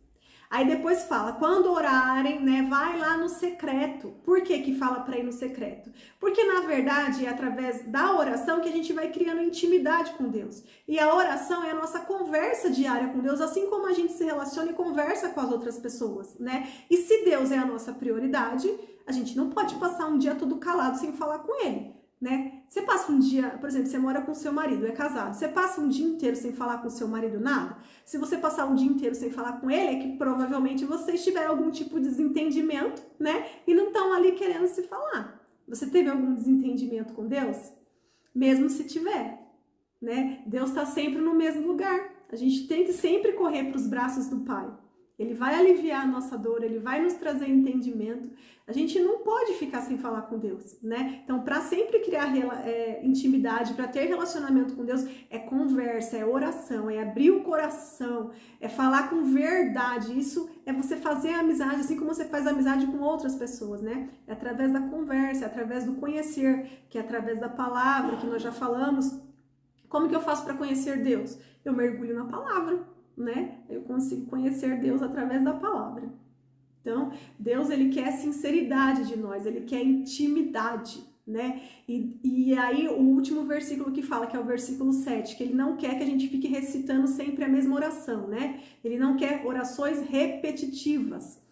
Aí depois fala, quando orarem, né, vai lá no secreto. Por que que fala para ir no secreto? Porque, na verdade, é através da oração que a gente vai criando intimidade com Deus. E a oração é a nossa conversa diária com Deus, assim como a gente se relaciona e conversa com as outras pessoas, né? E se Deus é a nossa prioridade, a gente não pode passar um dia todo calado sem falar com Ele, né? Você passa um dia, por exemplo, você mora com seu marido, é casado, você passa um dia inteiro sem falar com seu marido nada? Se você passar um dia inteiro sem falar com ele, é que provavelmente vocês tiveram algum tipo de desentendimento, né? E não estão ali querendo se falar. Você teve algum desentendimento com Deus? Mesmo se tiver, né? Deus está sempre no mesmo lugar. A gente tem que sempre correr para os braços do Pai. Ele vai aliviar a nossa dor, ele vai nos trazer entendimento. A gente não pode ficar sem falar com Deus, né? Então, para sempre criar intimidade, para ter relacionamento com Deus, é conversa, é oração, é abrir o coração, é falar com verdade. Isso é você fazer amizade, assim como você faz amizade com outras pessoas, né? É através da conversa, é através do conhecer, que é através da palavra, que nós já falamos. Como que eu faço para conhecer Deus? Eu mergulho na palavra, né? Eu consigo conhecer Deus através da palavra. Então, Deus, ele quer sinceridade de nós, ele quer intimidade, né? E aí, o último versículo que fala, que é o versículo 7, que ele não quer que a gente fique recitando sempre a mesma oração, né? Ele não quer orações repetitivas.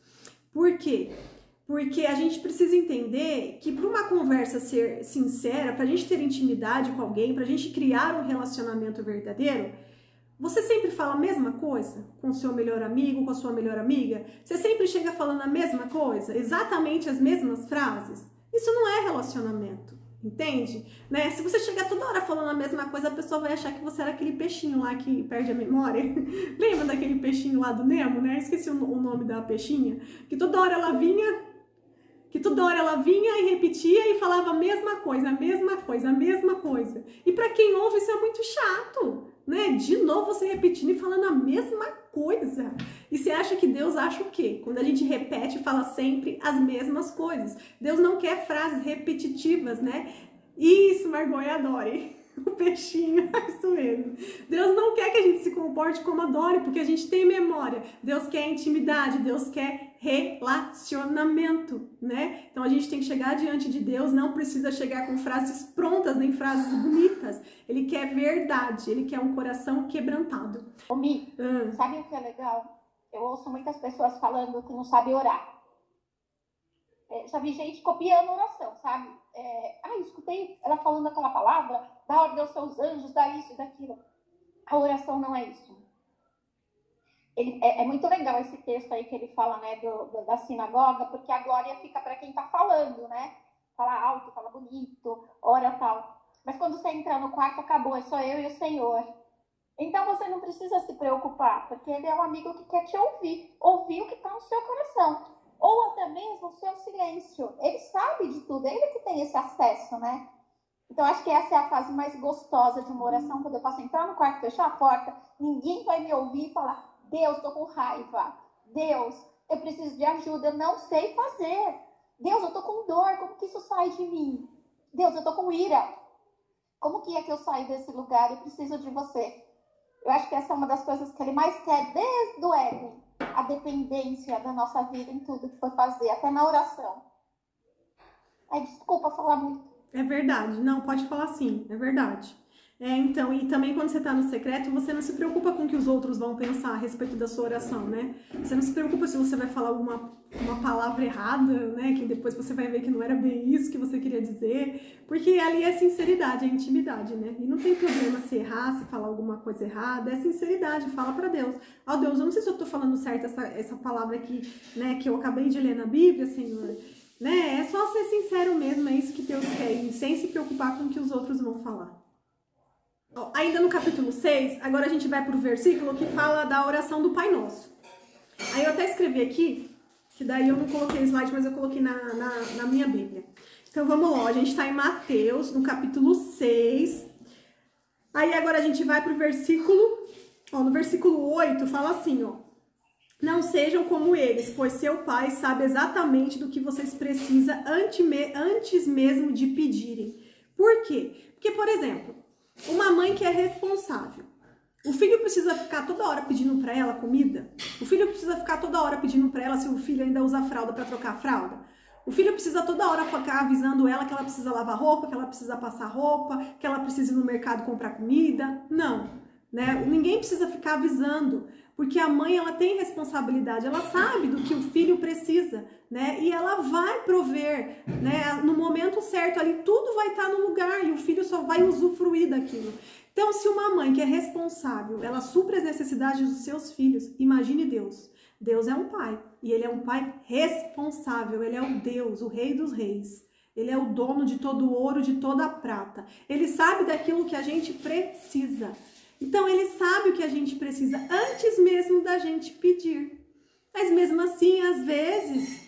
Por quê? Porque a gente precisa entender que para uma conversa ser sincera, para a gente ter intimidade com alguém, para a gente criar um relacionamento verdadeiro, você sempre fala a mesma coisa com o seu melhor amigo, com a sua melhor amiga? Você sempre chega falando a mesma coisa? Exatamente as mesmas frases? Isso não é relacionamento, entende? Né? Se você chegar toda hora falando a mesma coisa, a pessoa vai achar que você era aquele peixinho lá que perde a memória. Lembra daquele peixinho lá do Nemo, né? Esqueci o nome da peixinha. Que toda hora ela vinha e repetia e falava a mesma coisa, a mesma coisa, a mesma coisa. E para quem ouve, isso é muito chato, né? De novo você repetindo e falando a mesma coisa. E você acha que Deus acha o quê? Quando a gente repete e fala sempre as mesmas coisas. Deus não quer frases repetitivas, né? Isso, Margot, eu adore. O peixinho, isso mesmo. Deus não quer que a gente se comporte como a Dory, porque a gente tem memória. Deus quer intimidade, Deus quer relacionamento, né? Então a gente tem que chegar diante de Deus, não precisa chegar com frases prontas, nem frases bonitas. Ele quer verdade, ele quer um coração quebrantado. Ô Mi, sabe o que é legal? Eu ouço muitas pessoas falando que não sabe orar. Já vi gente copiando oração, sabe? Eu escutei ela falando aquela palavra, dá ordem aos seus anjos, dá isso e daquilo. A oração não é isso. É muito legal esse texto aí que ele fala, né, da sinagoga, porque a glória fica para quem tá falando, né? Fala alto, fala bonito, ora tal. Mas quando você entra no quarto, acabou, é só eu e o Senhor. Então você não precisa se preocupar, porque ele é um amigo que quer te ouvir o que está no seu coração. Ou até mesmo o seu silêncio. Ele sabe de tudo, ele que tem esse acesso, né? Então, acho que essa é a fase mais gostosa de uma oração, quando eu posso entrar no quarto, fechar a porta, ninguém vai me ouvir e falar, Deus, tô com raiva. Deus, eu preciso de ajuda, eu não sei fazer. Deus, eu tô com dor, como que isso sai de mim? Deus, eu tô com ira. Como que é que eu saio desse lugar? Eu preciso de você. Eu acho que essa é uma das coisas que ele mais quer desde o Éden. A dependência da nossa vida em tudo que for fazer, até na oração. Desculpa falar muito. É verdade, não, pode falar sim, é verdade. Então, e também quando você tá no secreto, você não se preocupa com o que os outros vão pensar a respeito da sua oração, né? Você não se preocupa se você vai falar uma palavra errada, né? Que depois você vai ver que não era bem isso que você queria dizer, porque ali é sinceridade, é intimidade, né? E não tem problema se errar, se falar alguma coisa errada, é sinceridade, fala pra Deus. Ó, Deus, eu não sei se eu tô falando certo essa palavra aqui, né? Que eu acabei de ler na Bíblia, Senhor. Né? É só ser sincero mesmo, é isso que Deus quer, e sem se preocupar com o que os outros vão falar. Ainda no capítulo 6, agora a gente vai pro versículo que fala da oração do Pai Nosso. Aí eu até escrevi aqui, que daí eu não coloquei no slide, mas eu coloquei na minha Bíblia. Então vamos lá, a gente tá em Mateus, no capítulo 6. Aí agora a gente vai pro versículo Ó, no versículo 8 fala assim, ó. Não sejam como eles, pois seu pai sabe exatamente do que vocês precisam antes mesmo de pedirem. Por quê? Porque, por exemplo, uma mãe que é responsável, o filho precisa ficar toda hora pedindo para ela comida? O filho precisa ficar toda hora pedindo para ela se o filho ainda usa fralda para trocar a fralda? O filho precisa toda hora ficar avisando ela que ela precisa lavar roupa, que ela precisa passar roupa, que ela precisa ir no mercado comprar comida? Não, né? Ninguém precisa ficar avisando, porque a mãe, ela tem responsabilidade, ela sabe do que o filho precisa, né? E ela vai prover, né? No momento certo ali, tudo vai estar no lugar e o filho só vai usufruir daquilo. Então, se uma mãe que é responsável, ela supre as necessidades dos seus filhos, imagine Deus. Deus é um pai, e ele é um pai responsável, ele é o Deus, o Rei dos Reis. Ele é o dono de todo o ouro, de toda a prata. Ele sabe daquilo que a gente precisa. Então, ele sabe o que a gente precisa antes mesmo da gente pedir. Mas mesmo assim, às vezes,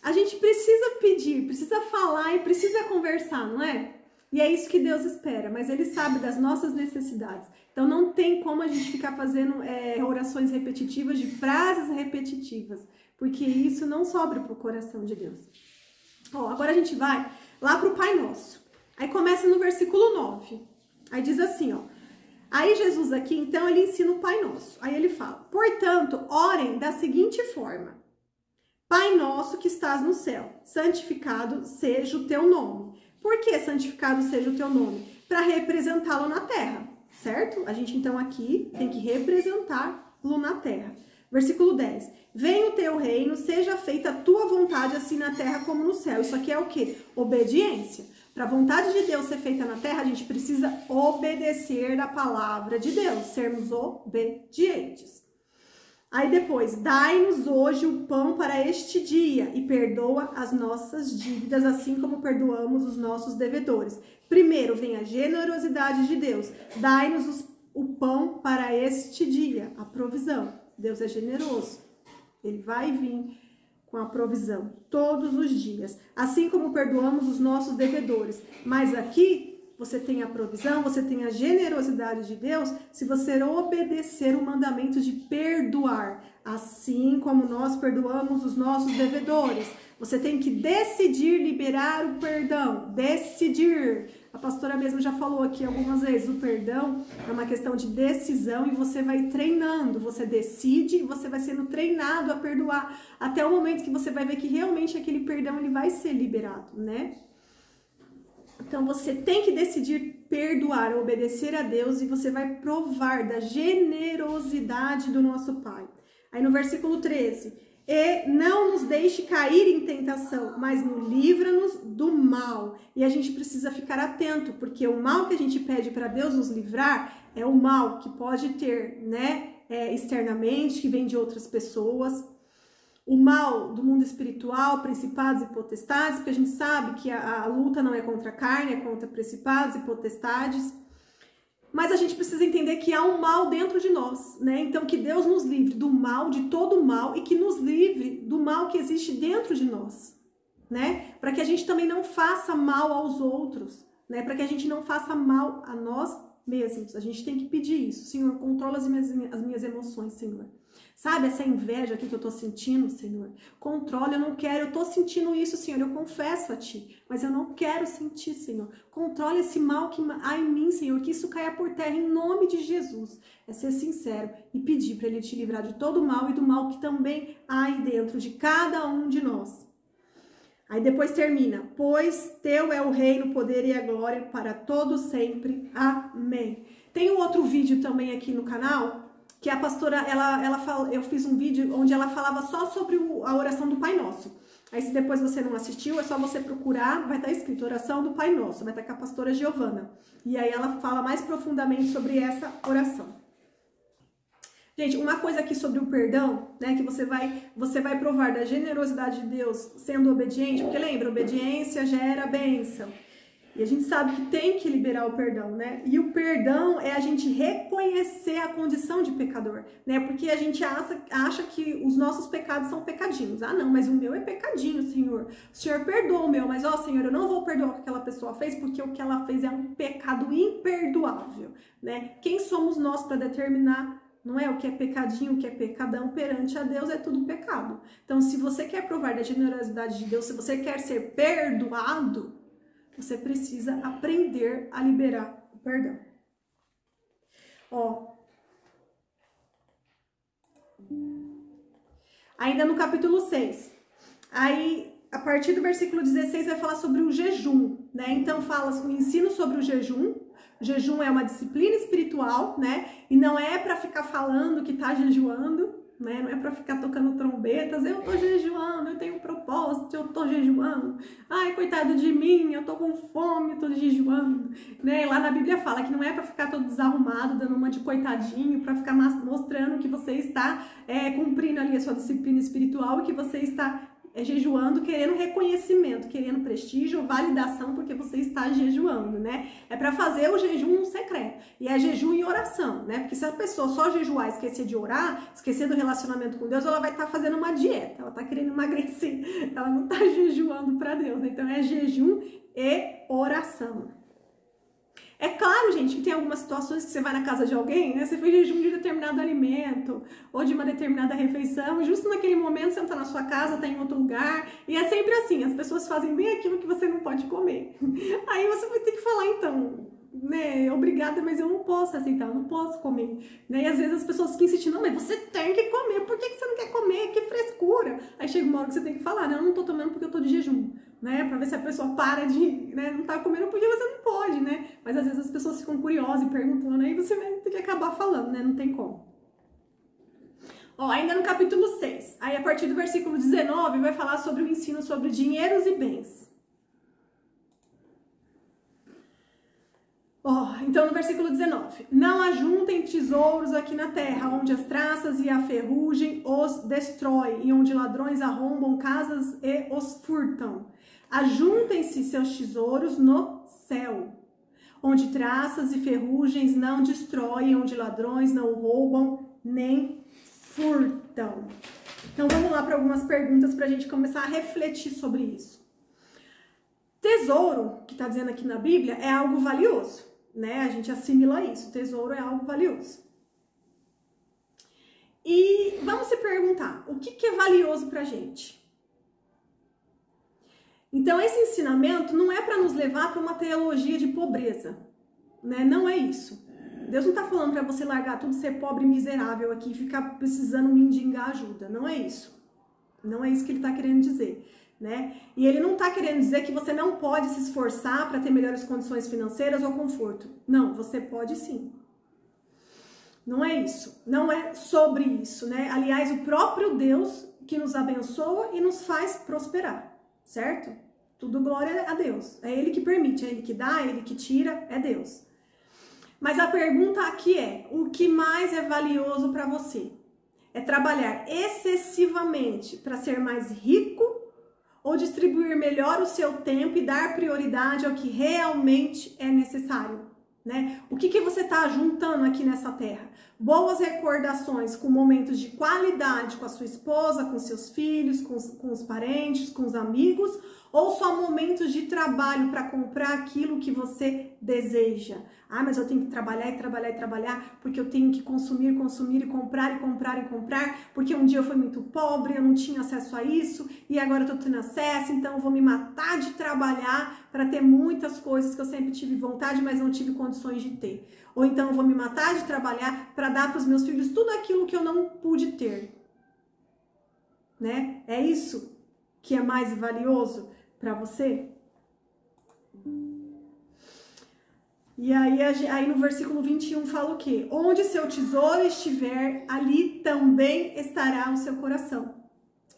a gente precisa pedir, precisa falar e precisa conversar, não é? E é isso que Deus espera, mas Ele sabe das nossas necessidades. Então não tem como a gente ficar fazendo orações repetitivas, de frases repetitivas, porque isso não sobra para o coração de Deus. Ó, agora a gente vai lá para o Pai Nosso. Aí começa no versículo 9. Aí diz assim, ó. Aí Jesus aqui, então, ele ensina o Pai Nosso. Aí ele fala, portanto, orem da seguinte forma. Pai nosso que estás no céu, santificado seja o teu nome. Por que santificado seja o teu nome? Para representá-lo na terra, certo? A gente, então, aqui tem que representá-lo na terra. Versículo 10. Venha o teu reino, seja feita a tua vontade, assim na terra como no céu. Isso aqui é o quê? Obediência. Para a vontade de Deus ser feita na terra, a gente precisa obedecer a palavra de Deus, sermos obedientes. Aí depois, dai-nos hoje o pão para este dia e perdoa as nossas dívidas, assim como perdoamos os nossos devedores. Primeiro vem a generosidade de Deus. Dai-nos o pão para este dia, a provisão. Deus é generoso. Ele vai vir com a provisão todos os dias, assim como perdoamos os nossos devedores. Mas aqui você tem a provisão, você tem a generosidade de Deus, se você obedecer o mandamento de perdoar, assim como nós perdoamos os nossos devedores. Você tem que decidir liberar o perdão, decidir. A pastora mesmo já falou aqui algumas vezes, o perdão é uma questão de decisão e você vai treinando, você decide e você vai sendo treinado a perdoar, até o momento que você vai ver que realmente aquele perdão ele vai ser liberado, né? Então, você tem que decidir perdoar, obedecer a Deus e você vai provar da generosidade do nosso Pai. Aí no versículo 13, e não nos deixe cair em tentação, mas livra-nos do mal. E a gente precisa ficar atento, porque o mal que a gente pede para Deus nos livrar é o mal que pode ter, né, externamente, que vem de outras pessoas. O mal do mundo espiritual, principados e potestades, porque a gente sabe que a luta não é contra a carne, é contra principados e potestades. Mas a gente precisa entender que há um mal dentro de nós, né? Então que Deus nos livre do mal, de todo o mal, e que nos livre do mal que existe dentro de nós, né? Para que a gente também não faça mal aos outros, né? Para que a gente não faça mal a nós mesmos. A gente tem que pedir isso. Senhor, controla as minhas emoções, Senhor. Sabe essa inveja aqui que eu tô sentindo, Senhor? Controla, eu não quero, eu tô sentindo isso, Senhor, eu confesso a Ti, mas eu não quero sentir, Senhor. Controla esse mal que há em mim, Senhor, que isso caia por terra em nome de Jesus. É ser sincero e pedir para Ele te livrar de todo o mal e do mal que também há aí dentro de cada um de nós. Aí depois termina, pois Teu é o reino, o poder e a glória para todos sempre. Amém. Tem um outro vídeo também aqui no canal, que a pastora, eu fiz um vídeo onde ela falava só sobre a oração do Pai Nosso. Aí se depois você não assistiu, é só você procurar, vai estar escrito oração do Pai Nosso, vai estar com a pastora Giovana. E aí ela fala mais profundamente sobre essa oração. Gente, uma coisa aqui sobre o perdão, né, que você vai provar da generosidade de Deus sendo obediente, porque lembra, obediência gera bênção. E a gente sabe que tem que liberar o perdão, né? E o perdão é a gente reconhecer a condição de pecador, né? Porque a gente acha que os nossos pecados são pecadinhos. Ah, não, mas o meu é pecadinho, Senhor. O Senhor perdoa o meu, mas, ó, Senhor, eu não vou perdoar o que aquela pessoa fez, porque o que ela fez é um pecado imperdoável, né? Quem somos nós para determinar não é? O que é pecadinho, o que é pecadão perante a Deus é tudo pecado. Então, se você quer provar da generosidade de Deus, se você quer ser perdoado, você precisa aprender a liberar o perdão. Ó, ainda no capítulo 6, aí a partir do versículo 16 vai falar sobre o jejum, né? Então fala o ensino sobre o jejum. O jejum é uma disciplina espiritual, né? E não é para ficar falando que tá jejuando, né? Não é para ficar tocando trombetas, eu tô jejuando, eu tenho um propósito, eu tô jejuando. Ai, coitado de mim, eu tô com fome, tô jejuando, né? Lá na Bíblia fala que não é para ficar todo desarrumado, dando uma de coitadinho, para ficar mostrando que você está cumprindo ali a sua disciplina espiritual e que você está jejuando, querendo reconhecimento, querendo prestígio, validação, porque você está jejuando, né? É para fazer o jejum secreto. E é jejum e oração, né? Porque se a pessoa só jejuar e esquecer de orar, esquecer do relacionamento com Deus, ela vai estar fazendo uma dieta, ela está querendo emagrecer, ela não está jejuando para Deus, né? Então é jejum e oração. É claro, gente, que tem algumas situações que você vai na casa de alguém, né? Você fez jejum de determinado alimento ou de uma determinada refeição, e justo naquele momento você não tá na sua casa, tá em outro lugar, e é sempre assim, as pessoas fazem bem aquilo que você não pode comer. Aí você vai ter que falar, então, né, obrigada, mas eu não posso aceitar, eu não posso comer, né? E às vezes as pessoas ficam insistindo, não, mas você tem que comer, por que você não quer comer? Que frescura! Aí chega uma hora que você tem que falar, não, eu não tô tomando porque eu tô de jejum, né? Pra ver se a pessoa para de, né, não tá comendo porque você não pode, né? Mas às vezes as pessoas ficam curiosas e perguntando, aí você vai ter que acabar falando, né? Não tem como. Ó, ainda no capítulo 6, aí a partir do versículo 19 vai falar sobre o ensino sobre dinheiros e bens. Então no versículo 19, não ajuntem tesouros aqui na terra, onde as traças e a ferrugem os destrói, e onde ladrões arrombam casas e os furtam. Ajuntem-se seus tesouros no céu, onde traças e ferrugens não destroem, onde ladrões não roubam nem furtam. Então vamos lá para algumas perguntas para a gente começar a refletir sobre isso. Tesouro, que está dizendo aqui na Bíblia, é algo valioso, né? A gente assimila isso, tesouro é algo valioso. E vamos se perguntar, o que é valioso para a gente? Então esse ensinamento não é para nos levar para uma teologia de pobreza, né? Não é isso. Deus não está falando para você largar tudo, ser pobre e miserável aqui e ficar precisando mendigar ajuda, não é isso. Não é isso que ele está querendo dizer, né? E ele não está querendo dizer que você não pode se esforçar para ter melhores condições financeiras ou conforto. Não, você pode sim. Não é isso. Não é sobre isso, né? Aliás, o próprio Deus que nos abençoa e nos faz prosperar, certo? Tudo glória a Deus. É Ele que permite, é Ele que dá, é Ele que tira, é Deus. Mas a pergunta aqui é, o que mais é valioso para você? É trabalhar excessivamente para ser mais rico ou distribuir melhor o seu tempo e dar prioridade ao que realmente é necessário, né? O que você está juntando aqui nessa terra? Boas recordações com momentos de qualidade com a sua esposa, com seus filhos, com os parentes, com os amigos, ou só momentos de trabalho para comprar aquilo que você deseja? Ah, mas eu tenho que trabalhar e trabalhar e trabalhar, porque eu tenho que consumir, consumir e comprar e comprar e comprar, porque um dia eu fui muito pobre, eu não tinha acesso a isso, e agora eu tô tendo acesso, então eu vou me matar de trabalhar para ter muitas coisas que eu sempre tive vontade, mas não tive condições de ter. Ou então eu vou me matar de trabalhar para dar para os meus filhos tudo aquilo que eu não pude ter, né? É isso que é mais valioso para você? E aí no versículo 21 fala o quê? Onde seu tesouro estiver, ali também estará o seu coração.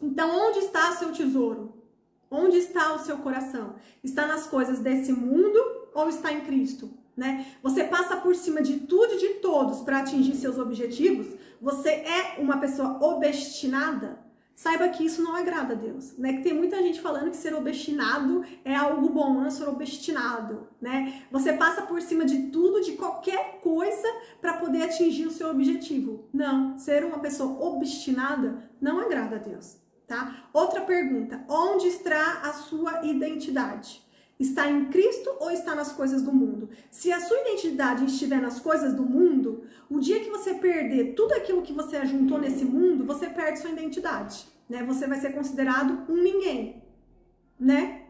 Então, onde está o seu tesouro? Onde está o seu coração? Está nas coisas desse mundo ou está em Cristo? Né? Você passa por cima de tudo e de todos para atingir seus objetivos? Você é uma pessoa obstinada? Saiba que isso não agrada a Deus, né? Que tem muita gente falando que ser obstinado é algo bom, não é ser obstinado, né? Você passa por cima de tudo, de qualquer coisa para poder atingir o seu objetivo. Não, ser uma pessoa obstinada não agrada a Deus, tá? Outra pergunta, onde está a sua identidade? Está em Cristo ou está nas coisas do mundo? Se a sua identidade estiver nas coisas do mundo, o dia que você perder tudo aquilo que você ajuntou nesse mundo, você perde sua identidade, né? Você vai ser considerado um ninguém, né?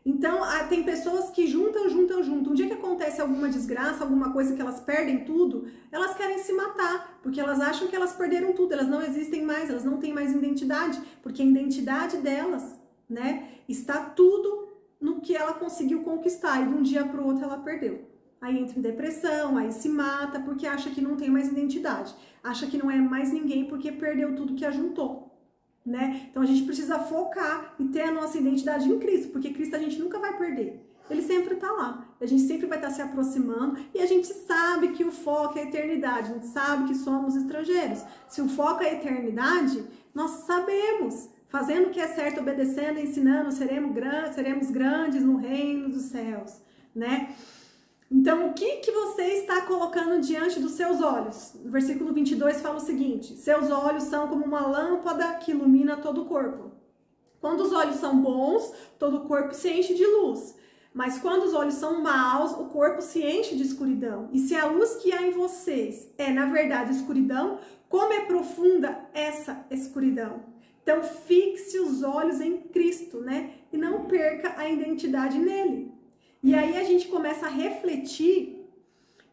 Então, tem pessoas que juntam. Um dia que acontece alguma desgraça, alguma coisa que elas perdem tudo, elas querem se matar, porque elas acham que elas perderam tudo, elas não existem mais, elas não têm mais identidade, porque a identidade delas, né, está tudo no que ela conseguiu conquistar, e de um dia para o outro ela perdeu. Aí entra em depressão, aí se mata, porque acha que não tem mais identidade, acha que não é mais ninguém porque perdeu tudo que ajuntou. Né? Então a gente precisa focar e ter a nossa identidade em Cristo, porque Cristo a gente nunca vai perder. Ele sempre está lá, a gente sempre vai estar se aproximando e a gente sabe que o foco é a eternidade, a gente sabe que somos estrangeiros. Se o foco é a eternidade, nós sabemos, fazendo o que é certo, obedecendo, ensinando, seremos grandes no reino dos céus, né? Então, o que você está colocando diante dos seus olhos? No versículo 22 fala o seguinte: seus olhos são como uma lâmpada que ilumina todo o corpo. Quando os olhos são bons, todo o corpo se enche de luz. Mas quando os olhos são maus, o corpo se enche de escuridão. E se a luz que há em vocês é, na verdade, escuridão, como é profunda essa escuridão? Então, fixe os olhos em Cristo, né? E não perca a identidade nele. E aí a gente começa a refletir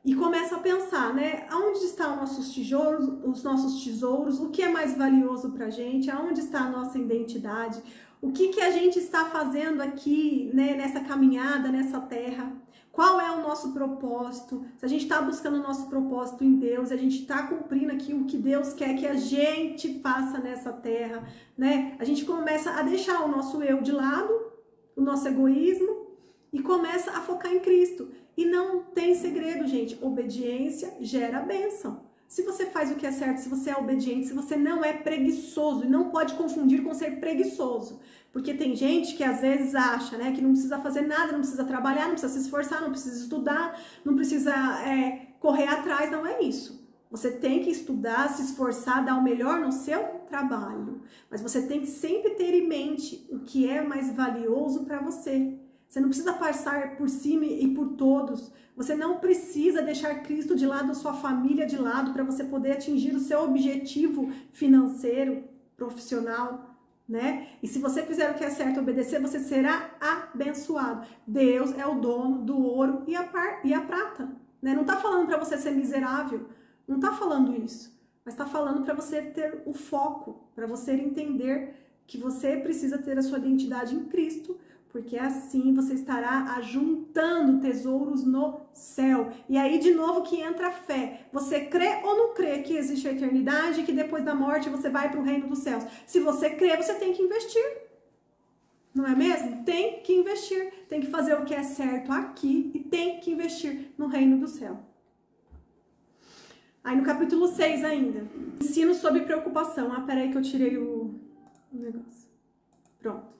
e começa a pensar, né? Aonde estão os nossos tesouros, o que é mais valioso pra gente, aonde está a nossa identidade, o que a gente está fazendo aqui, né, nessa caminhada, nessa terra, qual é o nosso propósito, se a gente está buscando o nosso propósito em Deus, a gente está cumprindo aqui o que Deus quer que a gente faça nessa terra, né? A gente começa a deixar o nosso eu de lado, o nosso egoísmo, e começa a focar em Cristo. E não tem segredo, gente. Obediência gera bênção. Se você faz o que é certo, se você é obediente, se você não é preguiçoso, e não pode confundir com ser preguiçoso. Porque tem gente que às vezes acha, né, que não precisa fazer nada, não precisa trabalhar, não precisa se esforçar, não precisa estudar, não precisa correr atrás. Não é isso. Você tem que estudar, se esforçar, dar o melhor no seu trabalho. Mas você tem que sempre ter em mente o que é mais valioso para você. Você não precisa passar por cima e por todos. Você não precisa deixar Cristo de lado, sua família de lado, para você poder atingir o seu objetivo financeiro, profissional, né? E se você fizer o que é certo, obedecer, você será abençoado. Deus é o dono do ouro e a prata, né? Não está falando para você ser miserável, não está falando isso. Mas está falando para você ter o foco, para você entender que você precisa ter a sua identidade em Cristo, porque assim você estará ajuntando tesouros no céu. E aí, de novo, que entra a fé. Você crê ou não crê que existe a eternidade e que depois da morte você vai para o reino dos céus? Se você crê, você tem que investir. Não é mesmo? Tem que investir. Tem que fazer o que é certo aqui e tem que investir no reino do céu. Aí no capítulo 6 ainda. Ensino sobre preocupação. Ah, peraí que eu tirei o negócio. Pronto.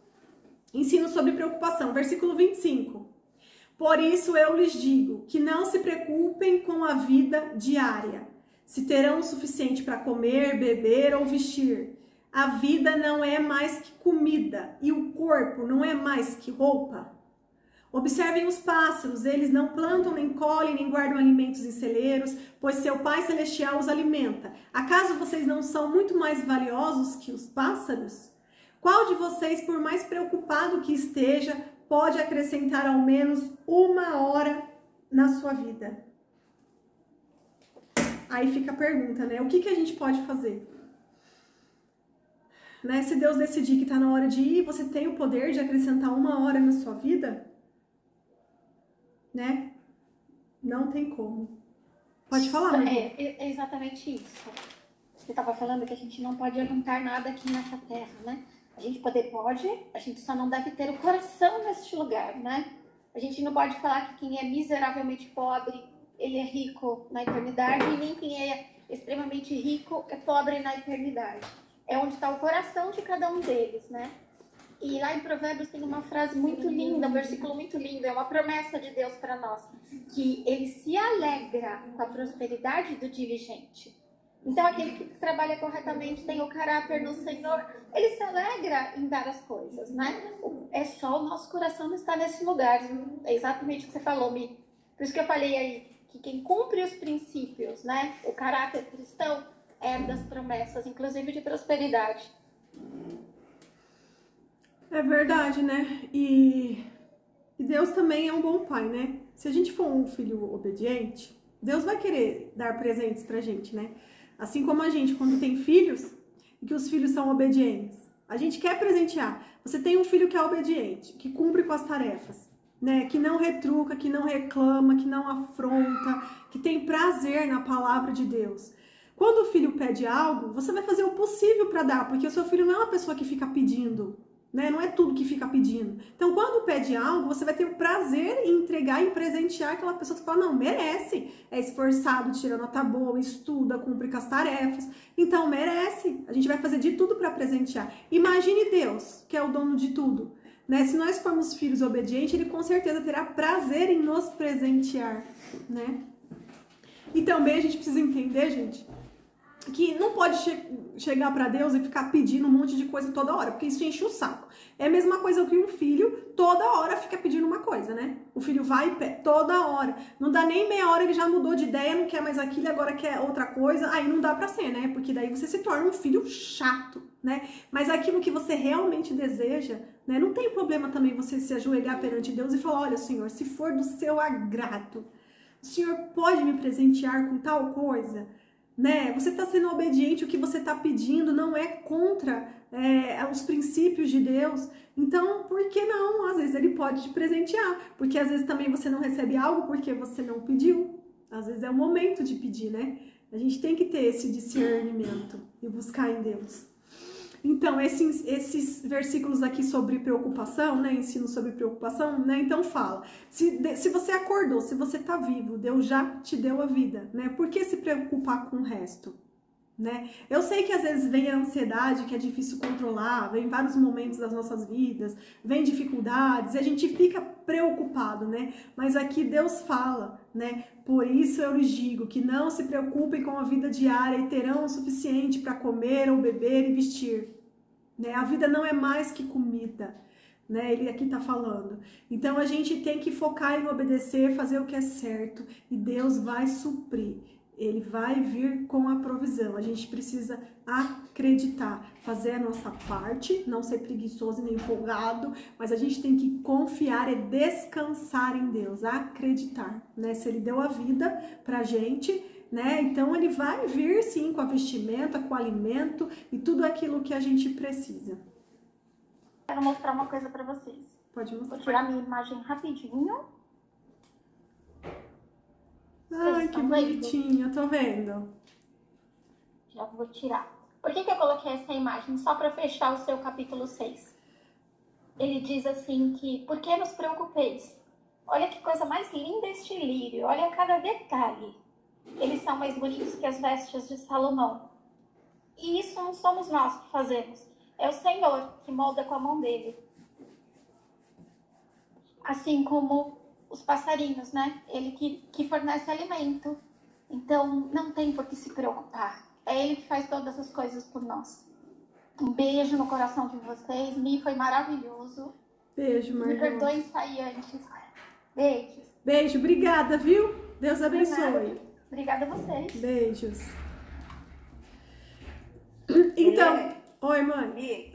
Ensino sobre preocupação, versículo 25. Por isso eu lhes digo que não se preocupem com a vida diária, se terão o suficiente para comer, beber ou vestir. A vida não é mais que comida e o corpo não é mais que roupa. Observem os pássaros, eles não plantam, nem colhem, nem guardam alimentos em celeiros, pois seu Pai Celestial os alimenta. Acaso vocês não são muito mais valiosos que os pássaros? Qual de vocês, por mais preocupado que esteja, pode acrescentar ao menos 1 hora na sua vida? Aí fica a pergunta, né? O que a gente pode fazer? Né? Se Deus decidir que está na hora de ir, você tem o poder de acrescentar 1 hora na sua vida? Né? Não tem como. Pode falar, né? É exatamente isso. Você estava falando que a gente não pode juntar nada aqui nessa terra, né? A gente pode, a gente só não deve ter o coração neste lugar, né? A gente não pode falar que quem é miseravelmente pobre, ele é rico na eternidade, e nem quem é extremamente rico é pobre na eternidade. É onde está o coração de cada um deles, né? E lá em Provérbios tem uma frase muito linda, um versículo muito lindo, é uma promessa de Deus para nós, que ele se alegra com a prosperidade do diligente, Então, aquele que trabalha corretamente, tem o caráter no Senhor, ele se alegra em dar as coisas, né? É só o nosso coração não estar nesse lugar. É exatamente o que você falou, Mi. Por isso que eu falei aí, que quem cumpre os princípios, né? O caráter cristão, herda as promessas, inclusive de prosperidade. É verdade, né? E Deus também é um bom pai, né? Se a gente for um filho obediente, Deus vai querer dar presentes pra gente, né? Assim como a gente, quando tem filhos, e que os filhos são obedientes, a gente quer presentear. Você tem um filho que é obediente, que cumpre com as tarefas, né? Que não retruca, que não reclama, que não afronta, que tem prazer na palavra de Deus. Quando o filho pede algo, você vai fazer o possível para dar, porque o seu filho não é uma pessoa que fica pedindo, né? Não é tudo que fica pedindo. Então, quando pede algo, você vai ter o prazer em entregar e presentear aquela pessoa que fala, não, merece. É esforçado, tira nota boa, estuda, cumpre com as tarefas. Então, merece. A gente vai fazer de tudo para presentear. Imagine Deus, que é o dono de tudo, né? Se nós formos filhos obedientes, ele com certeza terá prazer em nos presentear, né? E também a gente precisa entender, gente, que não pode chegar para Deus e ficar pedindo um monte de coisa toda hora, porque isso enche o saco. É a mesma coisa que um filho toda hora fica pedindo uma coisa, né? O filho vai e pede toda hora. Não dá nem meia hora, ele já mudou de ideia, não quer mais aquilo, agora quer outra coisa. Aí não dá pra ser, né? Porque daí você se torna um filho chato, né? Mas aquilo que você realmente deseja, né? Não tem problema também você se ajoelhar perante Deus e falar, olha, Senhor, se for do seu agrado, o Senhor pode me presentear com tal coisa? Né? Você está sendo obediente, o que você está pedindo não é contra os princípios de Deus. Então, por que não? Às vezes ele pode te presentear, porque às vezes também você não recebe algo porque você não pediu. Às vezes é o momento de pedir, né? A gente tem que ter esse discernimento e buscar em Deus. Então, esses versículos aqui sobre preocupação, né? Ensino sobre preocupação, né? Então fala, se você acordou, se você tá vivo, Deus já te deu a vida, né? Por que se preocupar com o resto, né? Eu sei que às vezes vem a ansiedade, que é difícil controlar, vem vários momentos das nossas vidas, vem dificuldades, e a gente fica preocupado, né? Mas aqui Deus fala, né? Por isso eu lhes digo que não se preocupem com a vida diária e terão o suficiente para comer ou beber e vestir. Né? A vida não é mais que comida, né? Ele aqui tá falando. Então a gente tem que focar em obedecer, fazer o que é certo e Deus vai suprir. Ele vai vir com a provisão. A gente precisa acreditar, fazer a nossa parte, não ser preguiçoso nem folgado, mas a gente tem que confiar e descansar em Deus, acreditar, né? Se Ele deu a vida pra gente, né? Então Ele vai vir sim com a vestimenta, com o alimento e tudo aquilo que a gente precisa. Quero mostrar uma coisa pra vocês. Pode mostrar. Vou tirar minha imagem rapidinho. Ai, que bonitinho, eu tô vendo. Já vou tirar. Por que eu coloquei essa imagem? Só para fechar o seu capítulo 6. Ele diz assim que, por que nos preocupeis? Olha que coisa mais linda este lírio, olha cada detalhe. Eles são mais bonitos que as vestes de Salomão. E isso não somos nós que fazemos. É o Senhor que molda com a mão dele. Assim como os passarinhos, né? Ele que fornece alimento. Então, não tem por que se preocupar. É Ele que faz todas as coisas por nós. Um beijo no coração de vocês. Mi, foi maravilhoso. Beijo, Margot. Me perdoem sair antes. Beijos. Beijo, obrigada, viu? Deus abençoe. Obrigada a vocês. Beijos. Então, oi, mãe. Mi,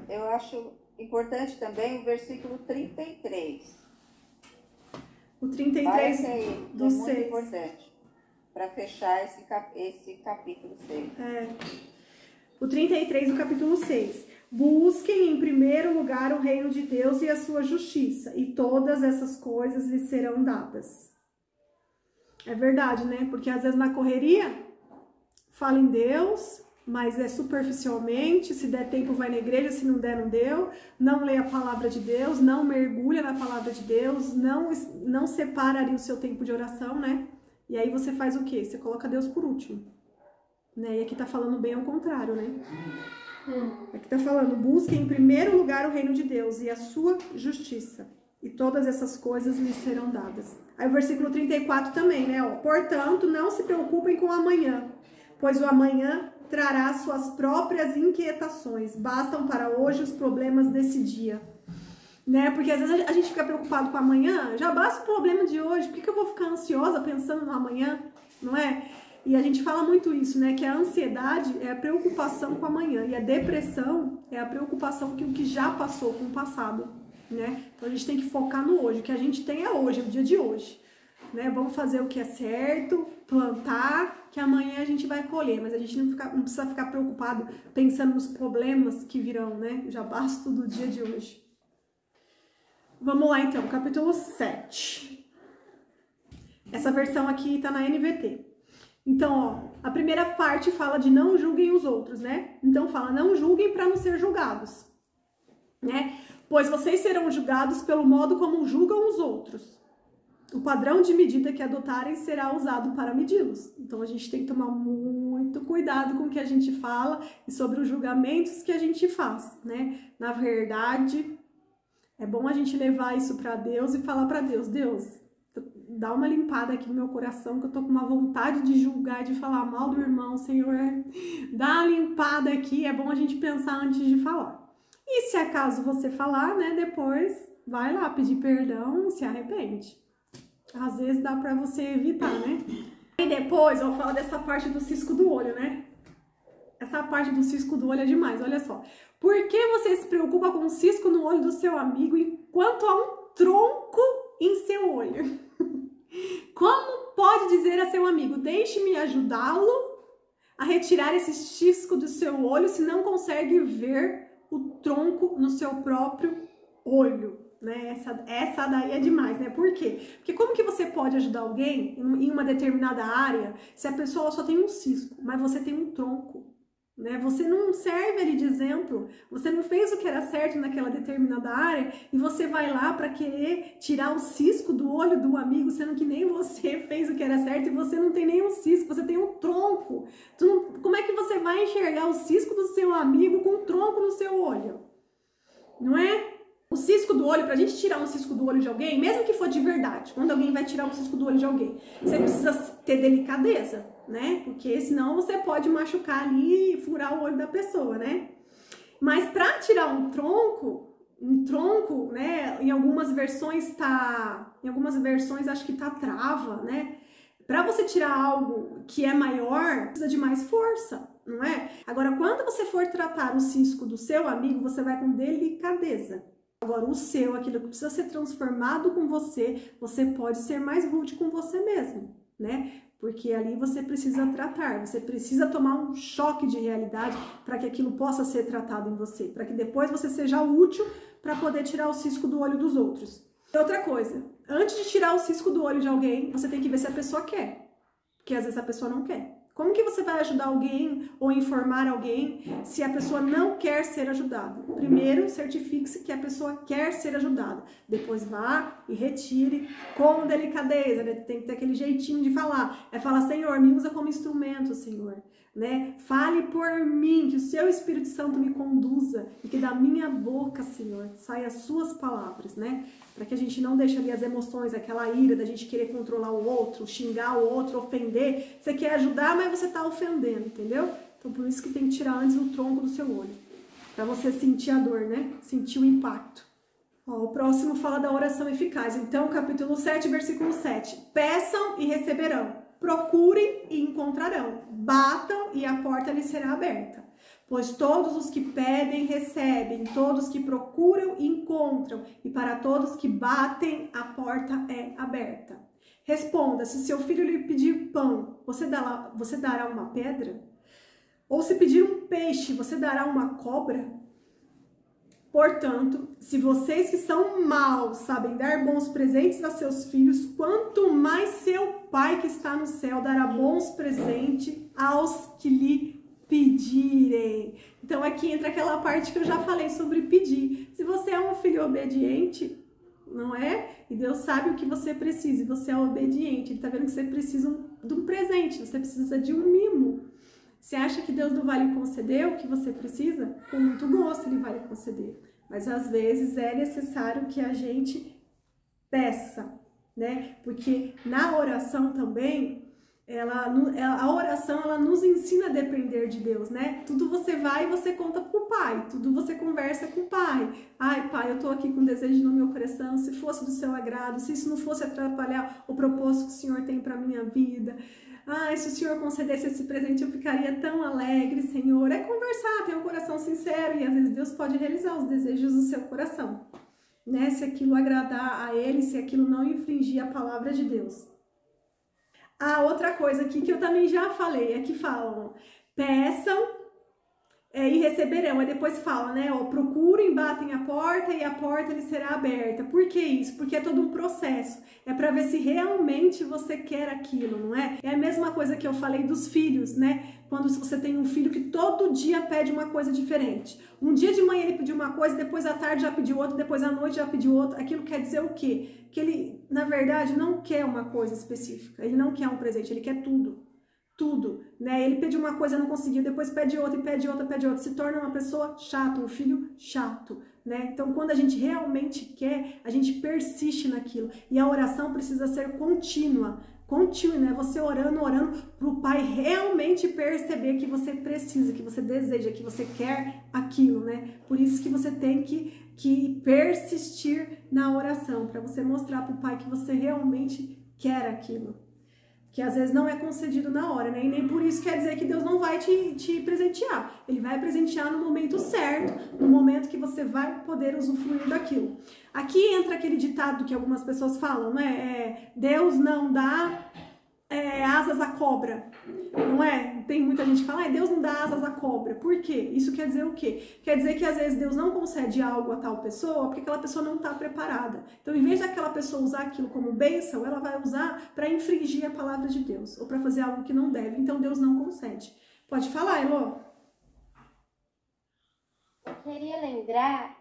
eu acho importante também o versículo 33. O 33 Parece aí, do é muito 6. importante para fechar esse capítulo 6. O 33 do capítulo 6. Busquem em primeiro lugar o reino de Deus e a sua justiça, e todas essas coisas lhes serão dadas. É verdade, né? Porque às vezes na correria fala em Deus, mas é superficialmente, se der tempo vai na igreja, se não der não deu, não lê a palavra de Deus, não mergulha na palavra de Deus, não separa ali o seu tempo de oração, né? E aí você faz o quê? Você coloca Deus por último, né? E aqui tá falando bem ao contrário, né? Aqui tá falando, busque em primeiro lugar o reino de Deus e a sua justiça, e todas essas coisas lhes serão dadas. Aí o versículo 34 também, né? Ó, portanto, não se preocupem com o amanhã, pois o amanhã trará suas próprias inquietações. Bastam para hoje os problemas desse dia. Né? Porque às vezes a gente fica preocupado com amanhã, já basta o problema de hoje, por que eu vou ficar ansiosa pensando no amanhã, não é? E a gente fala muito isso, né? Que a ansiedade é a preocupação com o amanhã e a depressão é a preocupação com o que já passou, com o passado, né? Então a gente tem que focar no hoje, o que a gente tem é hoje, é o dia de hoje, né? Vamos fazer o que é certo, plantar, que amanhã a gente vai colher, mas a gente não precisa ficar preocupado pensando nos problemas que virão, né? Já basta do dia de hoje. Vamos lá então, capítulo 7. Essa versão aqui tá na NVT. Então, ó, a primeira parte fala de não julguem os outros, né? Então fala, não julguem para não ser julgados, né? Pois vocês serão julgados pelo modo como julgam os outros. O padrão de medida que adotarem será usado para medi-los. Então a gente tem que tomar muito cuidado com o que a gente fala e sobre os julgamentos que a gente faz, né? Na verdade, é bom a gente levar isso para Deus e falar para Deus, Deus, dá uma limpada aqui no meu coração, que eu tô com uma vontade de julgar, de falar mal do irmão, Senhor, dá uma limpada aqui, é bom a gente pensar antes de falar. E se acaso você falar, né, depois vai lá pedir perdão e se arrepende. Às vezes dá pra você evitar, né? E depois, eu vou falar dessa parte do cisco do olho, né? Essa parte do cisco do olho é demais, olha só. Por que você se preocupa com o cisco no olho do seu amigo enquanto há um tronco em seu olho? Como pode dizer a seu amigo, deixe-me ajudá-lo a retirar esse cisco do seu olho se não consegue ver o tronco no seu próprio olho? Né? Essa daí é demais, né? Por quê? Porque como que você pode ajudar alguém em uma determinada área se a pessoa só tem um cisco, mas você tem um tronco? Né? Você não serve ali de exemplo, você não fez o que era certo naquela determinada área e você vai lá para querer tirar o cisco do olho do amigo, sendo que nem você fez o que era certo e você não tem nenhum cisco, você tem um tronco. Como é que você vai enxergar o cisco do seu amigo com um tronco no seu olho? Não é? O cisco do olho, pra gente tirar um cisco do olho de alguém, mesmo que for de verdade, quando alguém vai tirar um cisco do olho de alguém, você precisa ter delicadeza, né? Porque senão você pode machucar ali e furar o olho da pessoa, né? Mas pra tirar um tronco, né? Em algumas versões acho que tá trava, né? Pra você tirar algo que é maior, precisa de mais força, não é? Agora, quando você for tratar o cisco do seu amigo, você vai com delicadeza. Agora, o seu, aquilo que precisa ser transformado com você, você pode ser mais rude com você mesmo, né? Porque ali você precisa tratar, você precisa tomar um choque de realidade para que aquilo possa ser tratado em você, para que depois você seja útil para poder tirar o cisco do olho dos outros. Outra coisa, antes de tirar o cisco do olho de alguém, você tem que ver se a pessoa quer, porque às vezes a pessoa não quer. Como que você vai ajudar alguém ou informar alguém se a pessoa não quer ser ajudada? Primeiro, certifique-se que a pessoa quer ser ajudada. Depois vá e retire com delicadeza, né? Tem que ter aquele jeitinho de falar. É falar, Senhor, me usa como instrumento, Senhor. Né? Fale por mim, que o seu Espírito Santo me conduza e que da minha boca, Senhor, saia as suas palavras, né? Para que a gente não deixe ali as emoções, aquela ira da gente querer controlar o outro, xingar o outro, ofender. Você quer ajudar, mas você tá ofendendo, entendeu? Então por isso que tem que tirar antes o tronco do seu olho, para você sentir a dor, né? Sentir o impacto. Ó, o próximo fala da oração eficaz. Então, capítulo 7, versículo 7. Peçam e receberão. Procurem e encontrarão. Batam e a porta lhes será aberta. Pois todos os que pedem, recebem. Todos que procuram, encontram. E para todos que batem, a porta é aberta. Responda, se seu filho lhe pedir pão, você dará uma pedra? Ou se pedir um peixe, você dará uma cobra? Portanto, se vocês que são maus sabem dar bons presentes a seus filhos, quanto mais seu Pai que está no céu dará bons presentes aos que lhe pedirem. Então aqui entra aquela parte que eu já falei sobre pedir. Se você é um filho obediente, não é? E Deus sabe o que você precisa, e você é obediente, Ele está vendo que você precisa de um presente, você precisa de um mimo. Você acha que Deus não vai lhe conceder o que você precisa? Com muito gosto Ele vai lhe conceder. Mas às vezes é necessário que a gente peça, né? Porque na oração também, A oração, ela nos ensina a depender de Deus, né? Tudo você vai e você conta pro Pai, tudo você conversa com o Pai. Ai, Pai, eu tô aqui com um desejo no meu coração, se fosse do seu agrado, se isso não fosse atrapalhar o propósito que o Senhor tem pra minha vida. Ai, se o Senhor concedesse esse presente, eu ficaria tão alegre, Senhor. É conversar, ter um coração sincero, e às vezes Deus pode realizar os desejos do seu coração, né? Se aquilo agradar a Ele, se aquilo não infringir a palavra de Deus. A outra coisa aqui que eu também já falei, é que falam, peçam e receberão. Aí depois fala, né, ó, procurem, batem a porta e a porta lhe será aberta. Por que isso? Porque é todo um processo. É para ver se realmente você quer aquilo, não é? É a mesma coisa que eu falei dos filhos, né? Quando você tem um filho que todo dia pede uma coisa diferente. Um dia de manhã ele pediu uma coisa, depois à tarde já pediu outra, depois à noite já pediu outra. Aquilo quer dizer o quê? Que ele, na verdade, não quer uma coisa específica. Ele não quer um presente, ele quer tudo. Tudo, né? Ele pediu uma coisa, não conseguiu, depois pede outra, e pede outra, pede outra. Se torna uma pessoa chata, um filho chato, né? Então, quando a gente realmente quer, a gente persiste naquilo. E a oração precisa ser contínua, né? Você orando para o Pai realmente perceber que você precisa, que você deseja, que você quer aquilo, né? Por isso que você tem que persistir na oração, para você mostrar para o Pai que você realmente quer aquilo. Que às vezes não é concedido na hora, né? E nem por isso quer dizer que Deus não vai te presentear. Ele vai presentear no momento certo, no momento que você vai poder usufruir daquilo. Aqui entra aquele ditado que algumas pessoas falam, né? Deus não dá asas à cobra, não é? Tem muita gente que fala, Deus não dá asas à cobra. Por quê? Isso quer dizer o quê? Quer dizer que às vezes Deus não concede algo a tal pessoa porque aquela pessoa não está preparada. Então, em vez daquela pessoa usar aquilo como bênção, ela vai usar para infringir a palavra de Deus ou para fazer algo que não deve. Então, Deus não concede. Pode falar, Elô? Eu queria lembrar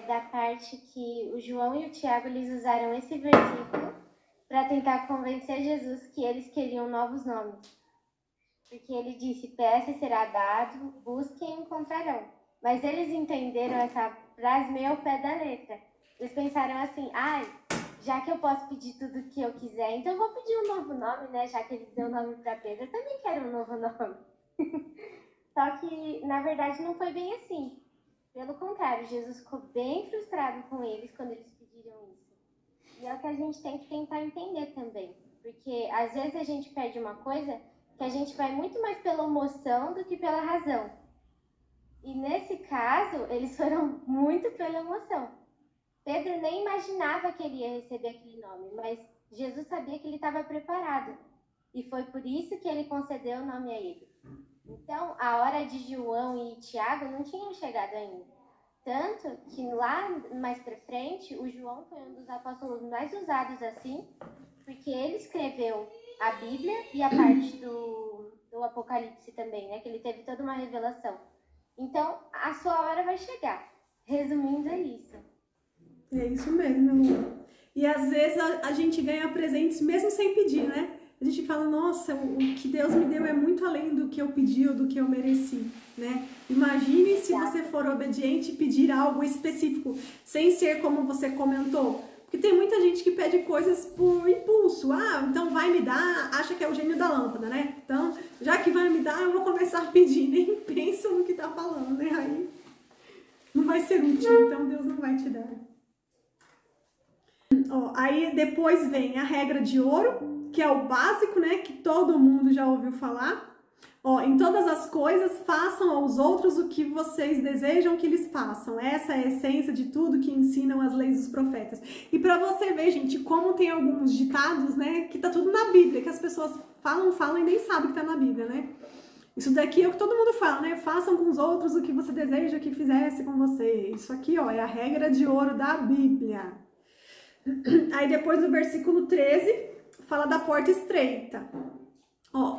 da parte que o João e o Tiago eles usaram esse versículo para tentar convencer Jesus que eles queriam novos nomes. Porque ele disse, peça e será dado, busquem e encontrarão. Mas eles entenderam essa frase meio ao pé da letra. Eles pensaram assim, já que eu posso pedir tudo que eu quiser, então eu vou pedir um novo nome, né? Já que ele deu o nome para Pedro, eu também quero um novo nome. Só que, na verdade, não foi bem assim. Pelo contrário, Jesus ficou bem frustrado com eles quando eles pediram isso. E é o que a gente tem que tentar entender também. Porque às vezes a gente pede uma coisa que a gente vai muito mais pela emoção do que pela razão. E nesse caso, eles foram muito pela emoção. Pedro nem imaginava que ele ia receber aquele nome, mas Jesus sabia que ele estava preparado. E foi por isso que ele concedeu o nome a ele. Então, a hora de João e Tiago não tinham chegado ainda. Tanto que lá mais pra frente, o João foi um dos apóstolos mais usados assim, porque ele escreveu a Bíblia e a parte do Apocalipse também, né? Que ele teve toda uma revelação. Então, a sua hora vai chegar. Resumindo, é isso. É isso mesmo, meu amor. E às vezes a gente ganha presentes mesmo sem pedir, né? A gente fala, nossa, o que Deus me deu é muito além do que eu pedi ou do que eu mereci, né? Imagine se você for obediente e pedir algo específico, sem ser como você comentou. Porque tem muita gente que pede coisas por impulso. Então vai me dar, acha que é o gênio da lâmpada, né? Então, já que vai me dar, eu vou começar a pedir. Nem pensa no que tá falando, né? Aí não vai ser útil, então Deus não vai te dar. Aí depois vem a regra de ouro, que é o básico, né, que todo mundo já ouviu falar. Em todas as coisas, façam aos outros o que vocês desejam que eles façam. Essa é a essência de tudo que ensinam as leis dos profetas. E para você ver, gente, como tem alguns ditados, né, que tá tudo na Bíblia, que as pessoas falam e nem sabem que tá na Bíblia, né? Isso daqui é o que todo mundo fala, né? Façam com os outros o que você deseja que fizesse com você. Isso aqui, é a regra de ouro da Bíblia. Aí depois do versículo 13, fala da porta estreita.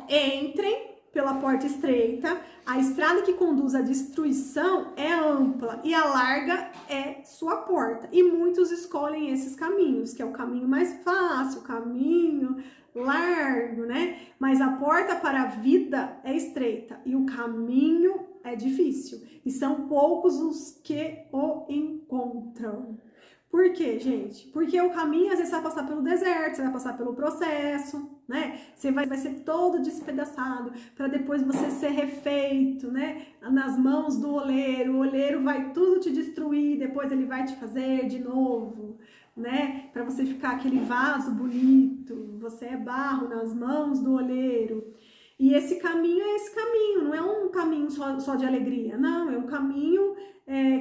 Entrem pela porta estreita, a estrada que conduz à destruição é ampla e a larga é sua porta. E muitos escolhem esses caminhos, que é o caminho mais fácil, o caminho largo, né? Mas a porta para a vida é estreita e o caminho é difícil. E são poucos os que o encontram. Por quê, gente? Porque o caminho, às vezes, você vai passar pelo deserto, você vai passar pelo processo, né? Você vai ser todo despedaçado, para depois você ser refeito, né? Nas mãos do oleiro. O oleiro vai tudo te destruir, depois ele vai te fazer de novo, né? Para você ficar aquele vaso bonito. Você é barro nas mãos do oleiro. E esse caminho é esse caminho, não é um caminho só de alegria, não, é um caminho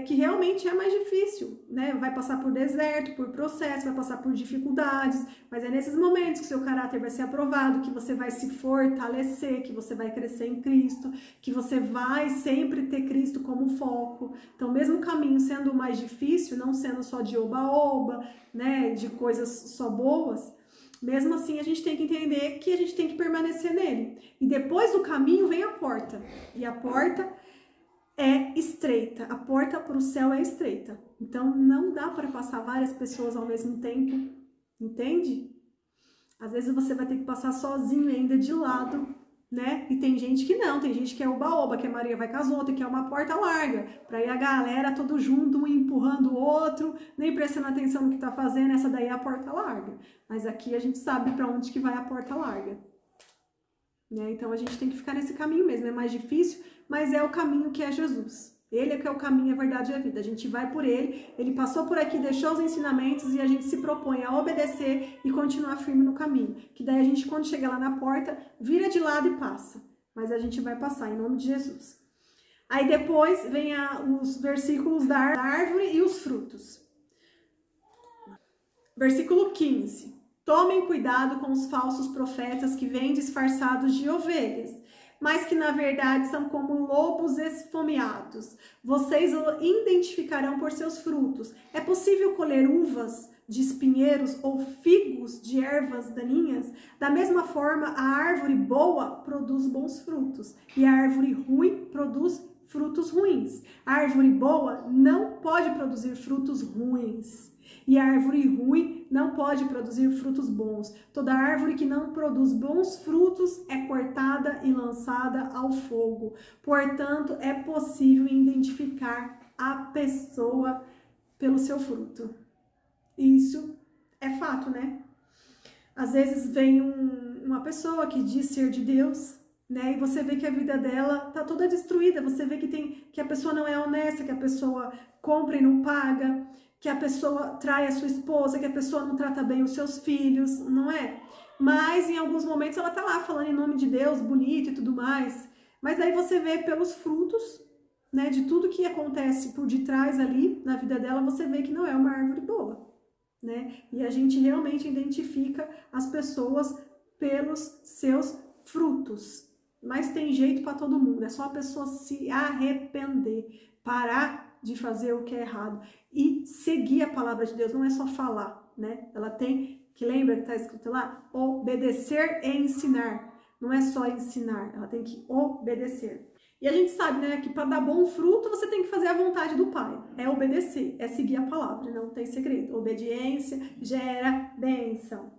que realmente é mais difícil, né? Vai passar por deserto, por processo, vai passar por dificuldades, mas é nesses momentos que o seu caráter vai ser aprovado, que você vai se fortalecer, que você vai crescer em Cristo, que você vai sempre ter Cristo como foco. Então, mesmo o caminho sendo mais difícil, não sendo só de oba-oba, né? De coisas só boas, mesmo assim, a gente tem que entender que a gente tem que permanecer nele. E depois do caminho vem a porta. E a porta é estreita. A porta para o céu é estreita. Então, não dá para passar várias pessoas ao mesmo tempo. Entende? Às vezes você vai ter que passar sozinho ainda de lado, né? E tem gente que não. Tem gente que é oba-oba, que a Maria vai com as outras, que é uma porta larga. Para ir a galera todo junto, um empurrando o outro, nem prestando atenção no que tá fazendo. Essa daí é a porta larga. Mas aqui a gente sabe para onde que vai a porta larga. Né? Então a gente tem que ficar nesse caminho mesmo. É mais difícil, mas é o caminho que é Jesus. Ele é que é o caminho, a verdade e a vida. A gente vai por ele, ele passou por aqui, deixou os ensinamentos e a gente se propõe a obedecer e continuar firme no caminho. Que daí a gente, quando chega lá na porta, vira de lado e passa. Mas a gente vai passar, em nome de Jesus. Aí depois vem os versículos da árvore e os frutos. Versículo 15. Tomem cuidado com os falsos profetas que vêm disfarçados de ovelhas, mas que na verdade são como lobos esfomeados. Vocês o identificarão por seus frutos. É possível colher uvas de espinheiros ou figos de ervas daninhas? Da mesma forma, a árvore boa produz bons frutos e a árvore ruim produz frutos ruins. A árvore boa não pode produzir frutos ruins. E a árvore ruim não pode produzir frutos bons. Toda árvore que não produz bons frutos é cortada e lançada ao fogo. Portanto, é possível identificar a pessoa pelo seu fruto. Isso é fato, né? Às vezes vem uma pessoa que diz ser de Deus, né? E você vê que a vida dela tá toda destruída. Você vê que a pessoa não é honesta, que a pessoa compra e não paga, que a pessoa trai a sua esposa, que a pessoa não trata bem os seus filhos, não é? Mas em alguns momentos ela tá lá falando em nome de Deus, bonito e tudo mais. Mas aí você vê pelos frutos, né, de tudo que acontece por detrás ali na vida dela, você vê que não é uma árvore boa, né? E a gente realmente identifica as pessoas pelos seus frutos. Mas tem jeito para todo mundo, é só a pessoa se arrepender, parar de fazer o que é errado e seguir a palavra de Deus, não é só falar, né? Ela tem que, lembra que está escrito lá? Obedecer e ensinar. Não é só ensinar, ela tem que obedecer. E a gente sabe, né, que para dar bom fruto você tem que fazer a vontade do Pai. É obedecer, é seguir a palavra, não tem segredo. Obediência gera bênção.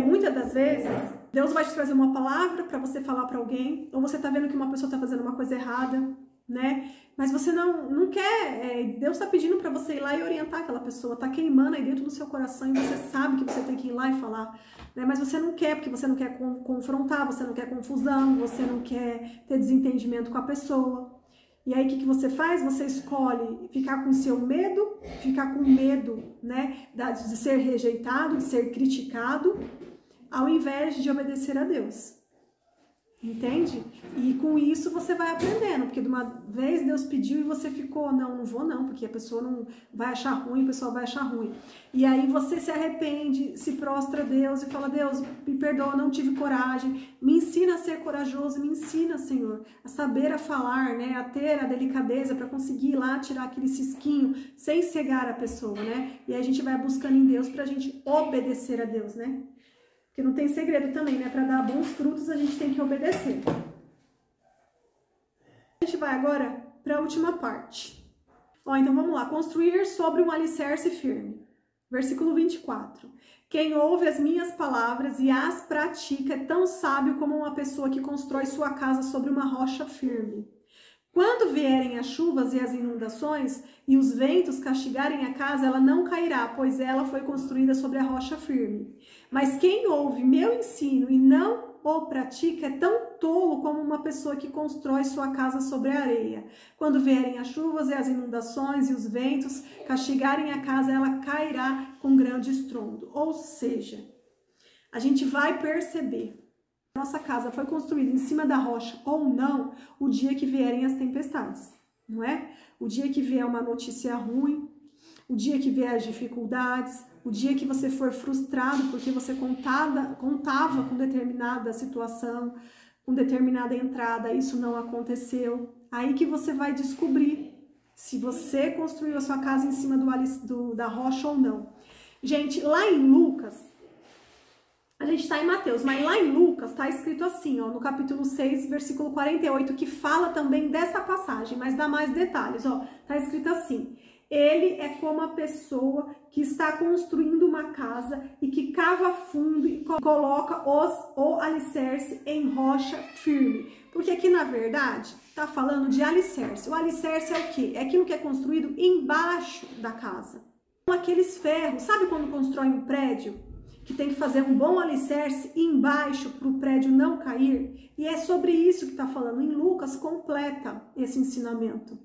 Muitas das vezes, Deus vai te trazer uma palavra para você falar para alguém, ou você tá vendo que uma pessoa está fazendo uma coisa errada, né? Mas você não quer, Deus está pedindo para você ir lá e orientar aquela pessoa, tá queimando aí dentro do seu coração e você sabe que você tem que ir lá e falar, né? Mas você não quer, porque você não quer confrontar, você não quer confusão, você não quer ter desentendimento com a pessoa. E aí o que você faz? Você escolhe ficar com seu medo, ficar com medo, né, de ser rejeitado, de ser criticado, ao invés de obedecer a Deus. Entende? E com isso você vai aprendendo, porque de uma vez Deus pediu e você ficou, não vou não, porque a pessoa não vai achar ruim, a pessoa vai achar ruim. E aí você se arrepende, se prostra a Deus e fala, Deus, me perdoa, não tive coragem, me ensina a ser corajoso, me ensina, Senhor, a saber a falar, né, a ter a delicadeza para conseguir ir lá tirar aquele cisquinho sem cegar a pessoa, né? E aí a gente vai buscando em Deus pra gente obedecer a Deus, né? Porque não tem segredo também, né? Para dar bons frutos a gente tem que obedecer. A gente vai agora para a última parte. Então vamos lá. Construir sobre um alicerce firme. Versículo 24. Quem ouve as minhas palavras e as pratica é tão sábio como uma pessoa que constrói sua casa sobre uma rocha firme. Quando vierem as chuvas e as inundações e os ventos castigarem a casa, ela não cairá, pois ela foi construída sobre a rocha firme. Mas quem ouve meu ensino e não o pratica é tão tolo como uma pessoa que constrói sua casa sobre a areia. Quando vierem as chuvas e as inundações e os ventos castigarem a casa, ela cairá com grande estrondo. Ou seja, a gente vai perceber nossa casa foi construída em cima da rocha ou não, o dia que vierem as tempestades, não é? O dia que vier uma notícia ruim, o dia que vier as dificuldades, o dia que você for frustrado porque você contava com determinada situação, com determinada entrada, isso não aconteceu, aí que você vai descobrir se você construiu a sua casa em cima da rocha ou não. Gente, lá em Lucas, a gente está em Mateus, mas lá em Lucas está escrito assim, ó, no capítulo 6, versículo 48, que fala também dessa passagem, mas dá mais detalhes, ó. Está escrito assim: ele é como a pessoa que está construindo uma casa e que cava fundo e coloca o alicerce em rocha firme. Porque aqui, na verdade, está falando de alicerce. O alicerce é o quê? É aquilo que é construído embaixo da casa. Aqueles ferros, sabe quando constrói um prédio? Que tem que fazer um bom alicerce embaixo para o prédio não cair. E é sobre isso que está falando. Em Lucas completa esse ensinamento.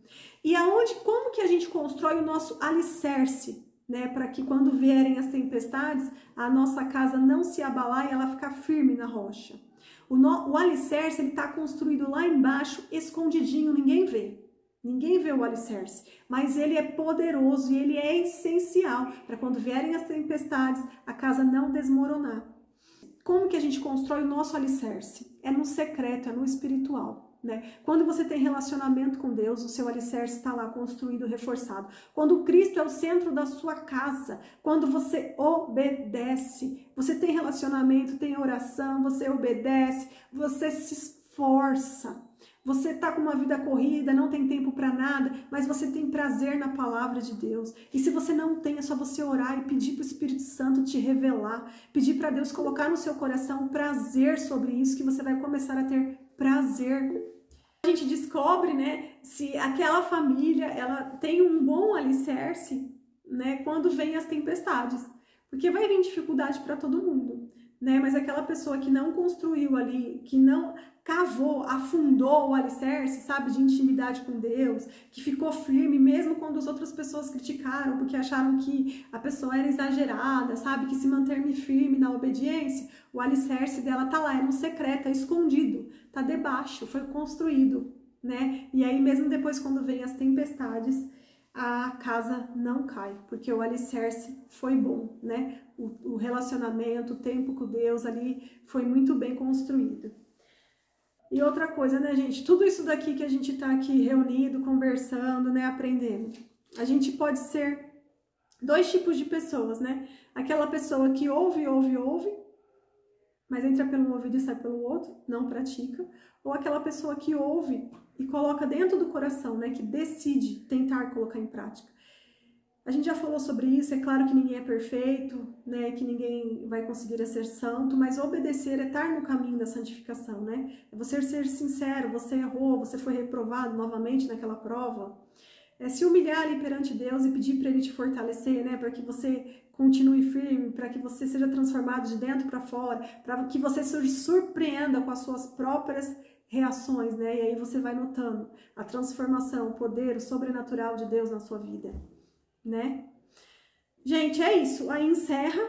E como que a gente constrói o nosso alicerce, né? Para que quando vierem as tempestades, a nossa casa não se abalar e ela ficar firme na rocha. O alicerce está construído lá embaixo, escondidinho, ninguém vê. Ninguém vê o alicerce, mas ele é poderoso e ele é essencial para quando vierem as tempestades, a casa não desmoronar. Como que a gente constrói o nosso alicerce? É no secreto, é no espiritual, né? Quando você tem relacionamento com Deus, o seu alicerce está lá construído, reforçado. Quando Cristo é o centro da sua casa, quando você obedece, você tem relacionamento, tem oração, você obedece, você se esforça. Você está com uma vida corrida, não tem tempo para nada, mas você tem prazer na palavra de Deus. E se você não tem, é só você orar e pedir para o Espírito Santo te revelar, pedir para Deus colocar no seu coração prazer sobre isso, que você vai começar a ter prazer. A gente descobre, né, se aquela família ela tem um bom alicerce, né, quando vem as tempestades, porque vai vir dificuldade para todo mundo, né? Mas aquela pessoa que não construiu ali, que não cavou, afundou o alicerce, sabe, de intimidade com Deus, que ficou firme mesmo quando as outras pessoas criticaram, porque acharam que a pessoa era exagerada, sabe, que se manter firme na obediência, o alicerce dela tá lá, é no secreto, é escondido, tá debaixo, foi construído, né? E aí mesmo depois quando vem as tempestades, a casa não cai, porque o alicerce foi bom, né? O relacionamento, o tempo com Deus ali foi muito bem construído. E outra coisa, né, gente? Tudo isso daqui que a gente tá aqui reunido, conversando, né, aprendendo. A gente pode ser dois tipos de pessoas, né? Aquela pessoa que ouve, mas entra pelo ouvido e sai pelo outro, não pratica. Ou aquela pessoa que ouve e coloca dentro do coração, né, que decide tentar colocar em prática. A gente já falou sobre isso, é claro que ninguém é perfeito, né, que ninguém vai conseguir ser santo, mas obedecer é estar no caminho da santificação, né? É você ser sincero, você errou, você foi reprovado novamente naquela prova. É se humilhar ali perante Deus e pedir para Ele te fortalecer, né, para que você continue firme, para que você seja transformado de dentro para fora, para que você se surpreenda com as suas próprias reações, né? E aí você vai notando a transformação, o poder, o sobrenatural de Deus na sua vida, né? Gente, é isso. Aí encerra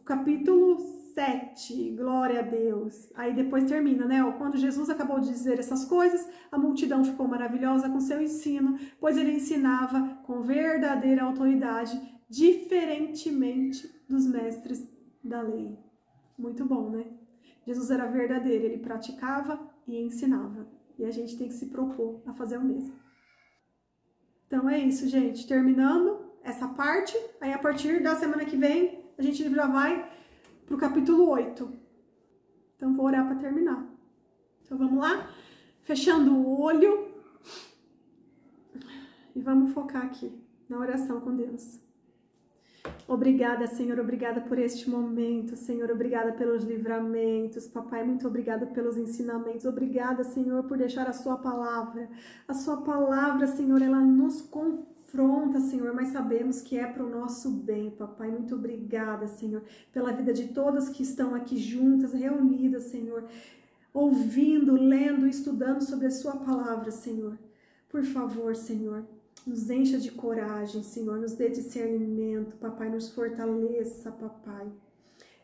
o capítulo 7, glória a Deus. Aí depois termina, né? Quando Jesus acabou de dizer essas coisas, a multidão ficou maravilhosa com seu ensino, pois ele ensinava com verdadeira autoridade, diferentemente dos mestres da lei. Muito bom, né? Jesus era verdadeiro, ele praticava e ensinava. E a gente tem que se propor a fazer o mesmo. Então é isso, gente. Terminando essa parte, aí a partir da semana que vem, a gente já vai pro capítulo 8. Então vou orar para terminar. Então vamos lá? Fechando o olho. E vamos focar aqui na oração com Deus. Obrigada, Senhor, obrigada por este momento, Senhor, obrigada pelos livramentos, Papai, muito obrigada pelos ensinamentos, obrigada, Senhor, por deixar a sua palavra, Senhor, ela nos confronta, Senhor, mas sabemos que é para o nosso bem, Papai, muito obrigada, Senhor, pela vida de todas que estão aqui juntas, reunidas, Senhor, ouvindo, lendo, estudando sobre a sua palavra, Senhor, por favor, Senhor, nos encha de coragem, Senhor, nos dê discernimento, Papai, nos fortaleça, Papai.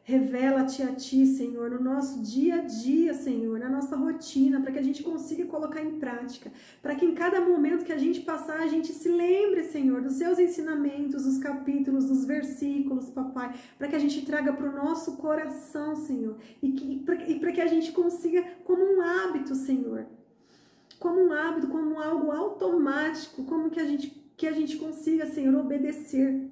Revela-te a Ti, Senhor, no nosso dia a dia, Senhor, na nossa rotina, para que a gente consiga colocar em prática, para que em cada momento que a gente passar, a gente se lembre, Senhor, dos seus ensinamentos, dos capítulos, dos versículos, Papai, para que a gente traga para o nosso coração, Senhor, e para que a gente consiga como um hábito, Senhor, como um hábito, como algo automático, como que a gente consiga, Senhor, obedecer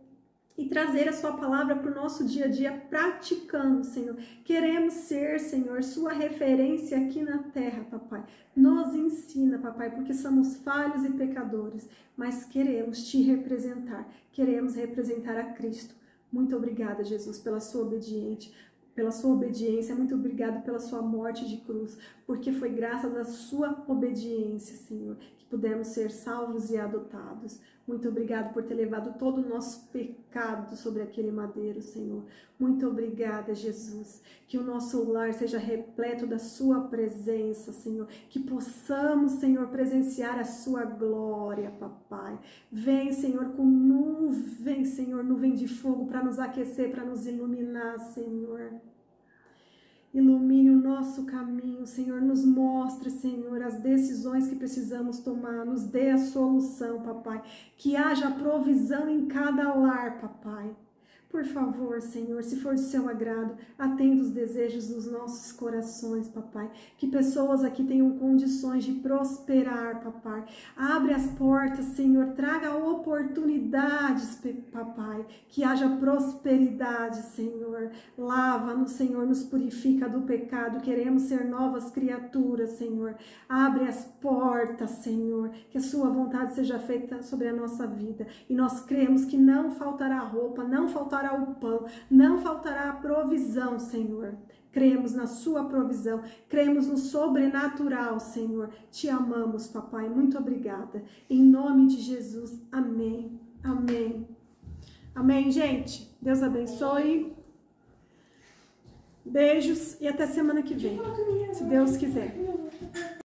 e trazer a sua palavra para o nosso dia a dia, praticando, Senhor. Queremos ser, Senhor, sua referência aqui na terra, Papai. Nos ensina, Papai, porque somos falhos e pecadores, mas queremos te representar, queremos representar a Cristo. Muito obrigada, Jesus, pela sua obediência, muito obrigado pela sua morte de cruz, porque foi graças à sua obediência, Senhor, que pudemos ser salvos e adotados. Muito obrigado por ter levado todo o nosso pecado sobre aquele madeiro, Senhor. Muito obrigada, Jesus, que o nosso lar seja repleto da sua presença, Senhor, que possamos, Senhor, presenciar a sua glória, Papai. Vem, Senhor, com nuvem, Senhor, nuvem de fogo para nos aquecer, para nos iluminar, Senhor. Ilumine o nosso caminho, Senhor, nos mostre, Senhor, as decisões que precisamos tomar, nos dê a solução, Papai, que haja provisão em cada lar, Papai. Por favor, Senhor, se for de seu agrado, atenda os desejos dos nossos corações, Papai. Que pessoas aqui tenham condições de prosperar, Papai. Abre as portas, Senhor, traga oportunidades, Papai. Que haja prosperidade, Senhor. Lava-nos, Senhor, nos purifica do pecado. Queremos ser novas criaturas, Senhor. Abre as portas, Senhor. Que a sua vontade seja feita sobre a nossa vida. E nós cremos que não faltará roupa, não faltará o pão, não faltará a provisão, Senhor. Cremos na sua provisão, cremos no sobrenatural, Senhor. Te amamos, Papai, muito obrigada. Em nome de Jesus, amém, amém. Amém, gente. Deus abençoe. Beijos e até semana que vem, se Deus quiser.